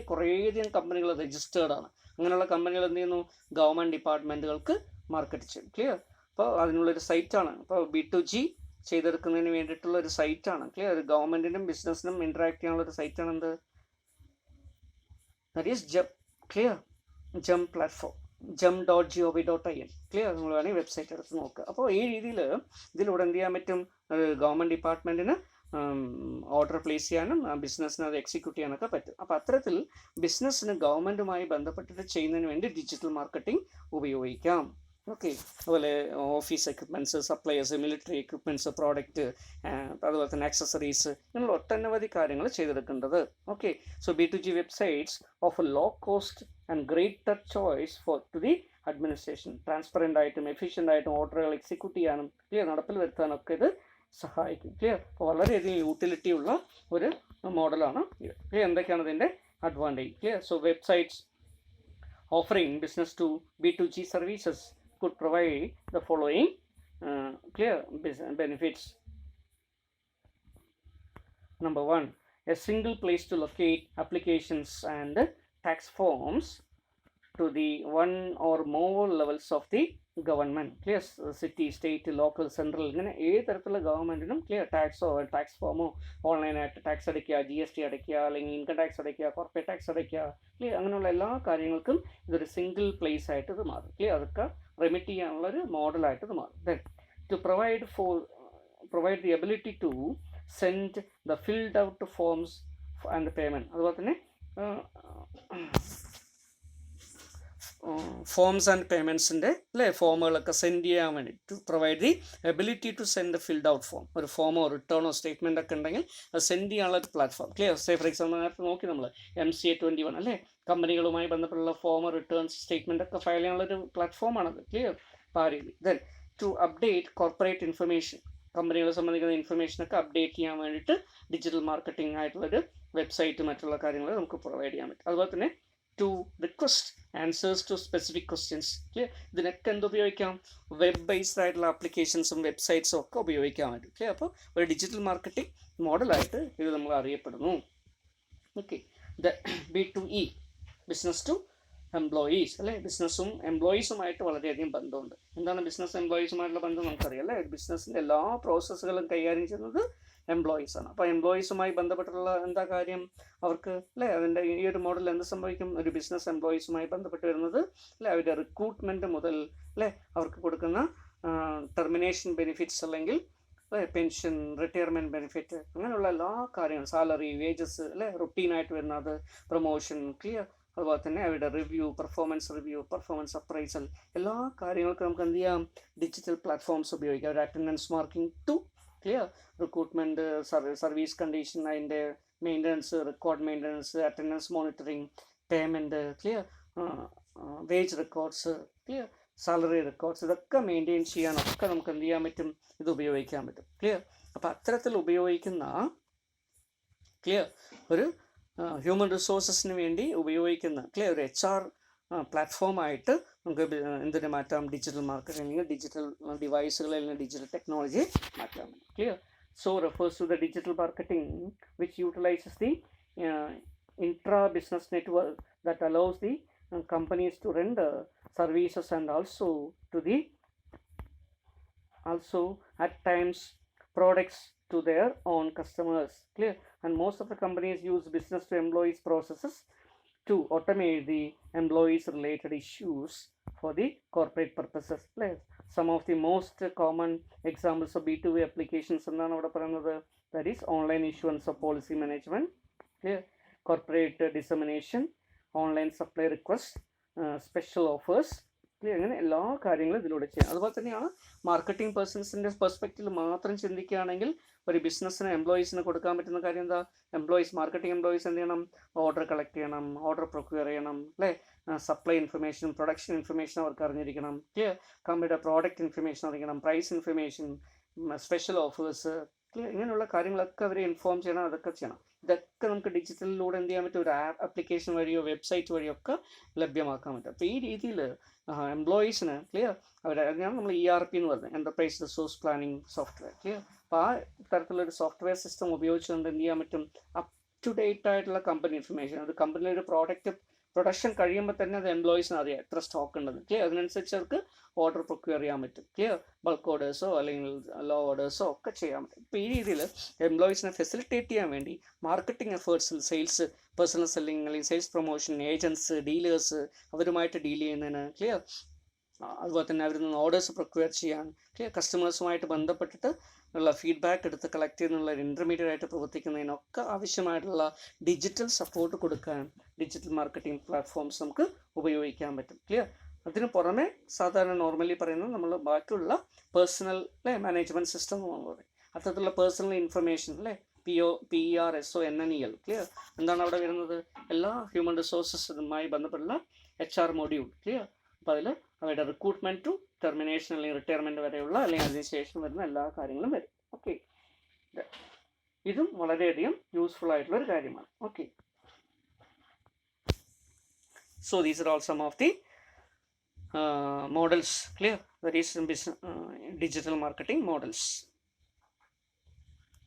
കുറേയധികം കമ്പനികൾ രജിസ്റ്റേർഡ് ആണ്. അങ്ങനെയുള്ള കമ്പനികൾ എന്ത് ചെയ്യുന്നു? ഗവൺമെൻറ് ഡിപ്പാർട്ട്മെൻറ്റുകൾക്ക് മാർക്കറ്റ് ചെയ്യും. ക്ലിയർ? അപ്പോൾ അതിനുള്ളൊരു സൈറ്റാണ്. അപ്പോൾ B2G ചെയ്തെടുക്കുന്നതിന് വേണ്ടിയിട്ടുള്ള ഒരു സൈറ്റാണ്. ക്ലിയർ? ഒരു ഗവൺമെൻറ്റിനും ബിസിനസ്സിനും ഇൻറ്ററാക്ട് ചെയ്യാനുള്ള ഒരു സൈറ്റാണ് എന്ത്? That is GeM. Clear? GeM platform, gem.gov.in. Clear? നിങ്ങൾ വേണമെങ്കിൽ വെബ്സൈറ്റ് എടുത്ത് നോക്കുക. അപ്പോൾ ഈ രീതിയിൽ ഇതിലൂടെ എന്ത് ചെയ്യാൻ പറ്റും? ഗവൺമെൻറ് ഡിപ്പാർട്ട്മെൻറ്റിന് ഓർഡർ പ്ലേസ് ചെയ്യാനും ബിസിനസ്സിന് അത് എക്സിക്യൂട്ട് ചെയ്യാനൊക്കെ പറ്റും. അപ്പോൾ അത്തരത്തിൽ ബിസിനസ്സിന് ഗവൺമെൻറ്റുമായി ബന്ധപ്പെട്ടിട്ട് ചെയ്യുന്നതിന് വേണ്ടി ഡിജിറ്റൽ മാർക്കറ്റിംഗ് ഉപയോഗിക്കാം. ഓക്കെ, അതുപോലെ office equipments, suppliers, military equipments, product, അതുപോലെ തന്നെ ആക്സസറീസ്, ഇങ്ങനെയുള്ള ഒട്ടനവധി കാര്യങ്ങൾ ചെയ്തെടുക്കേണ്ടത്. Okay, so B2G websites of low cost and greater choice to the administration. Transparent ആയിട്ടും എഫിഷ്യൻ്റ് ആയിട്ടും ഓർഡറുകൾ എക്സിക്യൂട്ട് ചെയ്യാനും ക്ലിയർ നടപ്പിൽ വരുത്താനൊക്കെ ഇത് സഹായിക്കും. ക്ലിയർ? അപ്പോൾ വളരെയധികം യൂട്ടിലിറ്റി ഉള്ള ഒരു മോഡലാണ് ഇത്. ക്ലിയർ? എന്തൊക്കെയാണ് ഇതിൻ്റെ advantage? Clear? So websites offering business to B2G services could provide the following clear benefits. Number 1, a single place to locate applications and tax forms to the one or more levels of the government. Clear? City, state, local, central, ഇങ്ങനെ ഏത് തരത്തിലുള്ള ഗവൺമെൻറ്റിനും clear tax ഫോമോ ഓൺലൈനായിട്ട് tax അടയ്ക്കുക, GST അടയ്ക്കുക, അല്ലെങ്കിൽ income tax അടയ്ക്കുക, corporate tax അടയ്ക്കുക, clear? അങ്ങനെയുള്ള എല്ലാ കാര്യങ്ങൾക്കും ഇതൊരു സിംഗിൾ പ്ലേസ് ആയിട്ട് ഇത് മാറും. ക്ലിയർ? അതൊക്കെ റെമിറ്റ് ചെയ്യാനുള്ളൊരു മോഡലായിട്ട് ഇത് മാറും. Then to provide the ability to send the filled out forms and payment. അതുപോലെ തന്നെ ഫോംസ് ആൻഡ് പേയ്മെൻറ്റ്സിൻ്റെ ഫോമുകളൊക്കെ സെൻഡ് ചെയ്യാൻ വേണ്ടി to provide the ability to send filled out form. ഒരു ഫോമോ റിട്ടേണോ സ്റ്റേറ്റ്മെൻ്റ് ഒക്കെ ഉണ്ടെങ്കിൽ അത് സെൻഡ് ചെയ്യാനുള്ള ഒരു platform. Clear? Say for example നേരത്തെ നോക്കി നമ്മൾ MCA 21 അല്ലേ, കമ്പനികളുമായി ബന്ധപ്പെട്ടുള്ള ഫോമോ റിട്ടേൺസ് സ്റ്റേറ്റ്മെൻ്റ് ഒക്കെ ഫയൽ ചെയ്യാനുള്ളൊരു പ്ലാറ്റ്ഫോമാണത്. ക്ലിയർ? അപ്പോൾ ആ രീതി. Then to update corporate information, കമ്പനികളെ സംബന്ധിക്കുന്ന ഇൻഫർമേഷനൊക്കെ അപ്ഡേറ്റ് ചെയ്യാൻ വേണ്ടിയിട്ട് ഡിജിറ്റൽ മാർക്കറ്റിംഗ് ആയിട്ടുള്ളൊരു വെബ്സൈറ്റ് മറ്റുള്ള കാര്യങ്ങൾ നമുക്ക് പ്രൊവൈഡ് ചെയ്യാൻ പറ്റും. അതുപോലെ തന്നെ to request answers to specific questions. ഇതിനൊക്കെ എന്തുപയോഗിക്കാം? വെബ് ബേസ്ഡ് ആയിട്ടുള്ള ആപ്ലിക്കേഷൻസും വെബ്സൈറ്റ്സും ഒക്കെ ഉപയോഗിക്കാൻ പറ്റും. ഓക്കെ, അപ്പോൾ ഒരു ഡിജിറ്റൽ മാർക്കറ്റിംഗ് മോഡലായിട്ട് ഇത് നമ്മൾ അറിയപ്പെടുന്നു. Okay, the B2E, business to employees അല്ലേ. ബിസിനസ്സും എംപ്ലോയീസുമായിട്ട് വളരെയധികം ബന്ധമുണ്ട്. എന്താണ് ബിസിനസ് എംപ്ലോയീസുമായിട്ടുള്ള ബന്ധം? നമുക്കറിയാം അല്ലേ. ബിസിനസ്സിൻ്റെ എല്ലാ പ്രോസസ്സുകളും കൈകാര്യം ചെയ്യുന്നത് എംപ്ലോയീസാണ്. അപ്പോൾ എംപ്ലോയീസുമായി ബന്ധപ്പെട്ടുള്ള എന്താ കാര്യം? അവർക്ക് അല്ലേ അതിൻ്റെ ഈ ഒരു മോഡൽ എന്ത് സംഭവിക്കും? ഒരു ബിസിനസ് എംപ്ലോയീസുമായി ബന്ധപ്പെട്ട് വരുന്നത് അല്ലേ അവരുടെ റിക്രൂട്ട്മെൻറ്റ് മുതൽ അല്ലേ അവർക്ക് കൊടുക്കുന്ന ടെർമിനേഷൻ ബെനിഫിറ്റ്സ് അല്ലെങ്കിൽ പെൻഷൻ, റിട്ടയർമെൻറ്റ് ബെനിഫിറ്റ്, അങ്ങനെയുള്ള എല്ലാ കാര്യങ്ങളും, സാലറി, വേജസ് അല്ലേ, റുട്ടീനായിട്ട് വരുന്നത്, പ്രൊമോഷൻ, ക്ലിയർ? അതുപോലെ തന്നെ അവരുടെ റിവ്യൂ, പെർഫോമൻസ് അപ്രൈസൽ, എല്ലാ കാര്യങ്ങൾക്കും നമുക്ക് എന്ത് ചെയ്യാം? ഡിജിറ്റൽ പ്ലാറ്റ്ഫോംസ് ഉപയോഗിക്കാം. ഒരു attendance marking to clear? Recruitment, service condition, അതിൻ്റെ maintenance, record maintenance, attendance monitoring, payment, clear? Wage records, clear? Salary records, ഇതൊക്കെ മെയിൻറ്റെയിൻ ചെയ്യാനൊക്കെ നമുക്ക് എന്ത് ചെയ്യാൻ പറ്റും? ഇത് ഉപയോഗിക്കാൻ പറ്റും. ക്ലിയർ? അപ്പോൾ അത്തരത്തിൽ ഉപയോഗിക്കുന്ന ക്ലിയർ ഒരു ഹ്യൂമൻ റിസോഴ്സസിന് വേണ്ടി ഉപയോഗിക്കുന്ന ക്ലിയർ ഒരു HR പ്ലാറ്റ്ഫോമായിട്ട് നമുക്ക് എന്തിനു മാറ്റാം? ഡിജിറ്റൽ മാർക്കറ്റിംഗ് അല്ലെങ്കിൽ ഡിജിറ്റൽ ഡിവൈസുകൾ അല്ലെങ്കിൽ ഡിജിറ്റൽ ടെക്നോളജി മാറ്റാം. Clear? So refers to the digital marketing which utilises the intra business network that allows the companies to render services and also at times products to their own customers. Clear? And most of the companies use business to employees processes to automate the employees related issues for the corporate purposes. Some of the most common examples of B2B applications എന്താണ് അവിടെ പറയുന്നത്? That is online issuance of policy management, clear? Corporate dissemination, online supply requests, special offers, clear? അങ്ങനെ എല്ലാ കാര്യങ്ങളും ഇതിലൂടെ ചെയ്യാം. അതുപോലെ തന്നെയാണ് മാർക്കറ്റിംഗ് പേഴ്സൺസിൻ്റെ പെർസ്പെക്റ്റീവിൽ മാത്രം ചിന്തിക്കുകയാണെങ്കിൽ ഒരു ബിസിനസ്സിന് എംപ്ലോയീസിന് കൊടുക്കാൻ പറ്റുന്ന കാര്യം എന്താ? മാർക്കറ്റിംഗ് എംപ്ലോയീസ് എന്ത് ചെയ്യണം? ഓർഡർ കളക്ട് ചെയ്യണം, ഓർഡർ പ്രൊക്യൂർ ചെയ്യണം അല്ലേ, സപ്ലൈ ഇൻഫർമേഷൻ, പ്രൊഡക്ഷൻ ഇൻഫർമേഷൻ അവർക്ക് അറിഞ്ഞിരിക്കണം, ക്ലിയർ? കമ്പനിയുടെ പ്രോഡക്റ്റ് ഇൻഫർമേഷൻ അറിയണം, price information, special offers, clear. ഇങ്ങനെയുള്ള കാര്യങ്ങളൊക്കെ അവരെ ഇൻഫോം ചെയ്യണം, അതൊക്കെ ചെയ്യണം. ഇതൊക്കെ നമുക്ക് ഡിജിറ്റലിലൂടെ എന്ത് ചെയ്യാൻ പറ്റും, ഒരു ആപ്ലിക്കേഷൻ വഴിയോ വെബ്സൈറ്റ് വഴിയോ ഒക്കെ ലഭ്യമാക്കാൻ പറ്റും. അപ്പോൾ ഈ രീതിയിൽ എംപ്ലോയീസിന് ക്ലിയർ അതിനാണ് നമ്മൾ ERP എന്ന് പറയുന്നത്, enterprise resource planning software. Clear. അപ്പോൾ ആ തരത്തിലൊരു സോഫ്റ്റ്വെയർ സിസ്റ്റം ഉപയോഗിച്ചുകൊണ്ട് എന്ത് ചെയ്യാൻ പറ്റും, അപ് ടു ഡേറ്റ് ആയിട്ടുള്ള കമ്പനി ഇൻഫർമേഷൻ, അത് കമ്പനിയുടെ ഒരു പ്രോഡക്റ്റ് പ്രൊഡക്ഷൻ കഴിയുമ്പോൾ തന്നെ അത് എംപ്ലോയീസിന് അറിയാം എത്ര സ്റ്റോക്ക് ഉണ്ടെന്ന്. ക്ലിയർ. അതിനനുസരിച്ച് അവർക്ക് ഓർഡർ പ്രൊക്യൂർ ചെയ്യാൻ പറ്റും. ക്ലിയർ. ബൾക്ക് ഓർഡേഴ്സോ അല്ലെങ്കിൽ ലോ ഓർഡേഴ്സോ ഒക്കെ ചെയ്യാൻ പറ്റും. ഇപ്പോൾ ഈ രീതിയിൽ എംപ്ലോയീസിനെ ഫെസിലിറ്റേറ്റ് ചെയ്യാൻ വേണ്ടി മാർക്കറ്റിംഗ് എഫേർട്സിൽ സെയിൽസ്, പേഴ്സണൽ സെല്ലിംഗ് അല്ലെങ്കിൽ സെയിൽസ് പ്രൊമോഷൻ, ഏജൻസ്, ഡീലേഴ്സ് അവരുമായിട്ട് ഡീൽ ചെയ്യുന്നതിന്, ക്ലിയർ, അതുപോലെ തന്നെ അവരിൽ നിന്ന് ഓർഡേഴ്സ് പ്രൊക്യൂർ ചെയ്യാൻ, ക്ലിയർ, കസ്റ്റമേഴ്സുമായിട്ട് ബന്ധപ്പെട്ടിട്ട് ഉള്ള ഫീഡ്ബാക്ക് എടുത്ത് കളക്ട് ചെയ്യുന്നുള്ള ഒരു ഇൻ്റർമീഡിയറ്റ് ആയിട്ട് പ്രവർത്തിക്കുന്നതിനൊക്കെ ആവശ്യമായിട്ടുള്ള ഡിജിറ്റൽ സപ്പോർട്ട് കൊടുക്കാൻ ഡിജിറ്റൽ മാർക്കറ്റിംഗ് പ്ലാറ്റ്ഫോംസ് നമുക്ക് ഉപയോഗിക്കാൻ പറ്റും. ക്ലിയർ. അതിന് പുറമെ സാധാരണ നോർമലി പറയുന്നത് നമ്മൾ ബാക്കിയുള്ള പേഴ്സണൽ മാനേജ്മെൻറ്റ് സിസ്റ്റം എന്ന് പറയും. അത്തരത്തിലുള്ള പേഴ്സണൽ ഇൻഫർമേഷൻ PERSONNEL. ക്ലിയർ. എന്താണ് അവിടെ വരുന്നത്, എല്ലാ ഹ്യൂമൻ റിസോഴ്സസുമായി ബന്ധപ്പെട്ടുള്ള HR മൊഡ്യൂൾ. ക്ലിയർ. അപ്പോൾ അതിൽ അവരുടെ റിക്രൂട്ട്മെൻറ്റ് ടു ടെർമിനേഷൻ അല്ലെങ്കിൽ റിട്ടയർമെൻറ്റ് വരെയുള്ള അല്ലെങ്കിൽ അതിനുശേഷം വരുന്ന എല്ലാ കാര്യങ്ങളും വരും. ഓക്കെ, ഇതും വളരെയധികം യൂസ്ഫുൾ ആയിട്ടുള്ള ഒരു കാര്യമാണ്. Okay, so these are all some of the models. Clear. That is digital marketing models.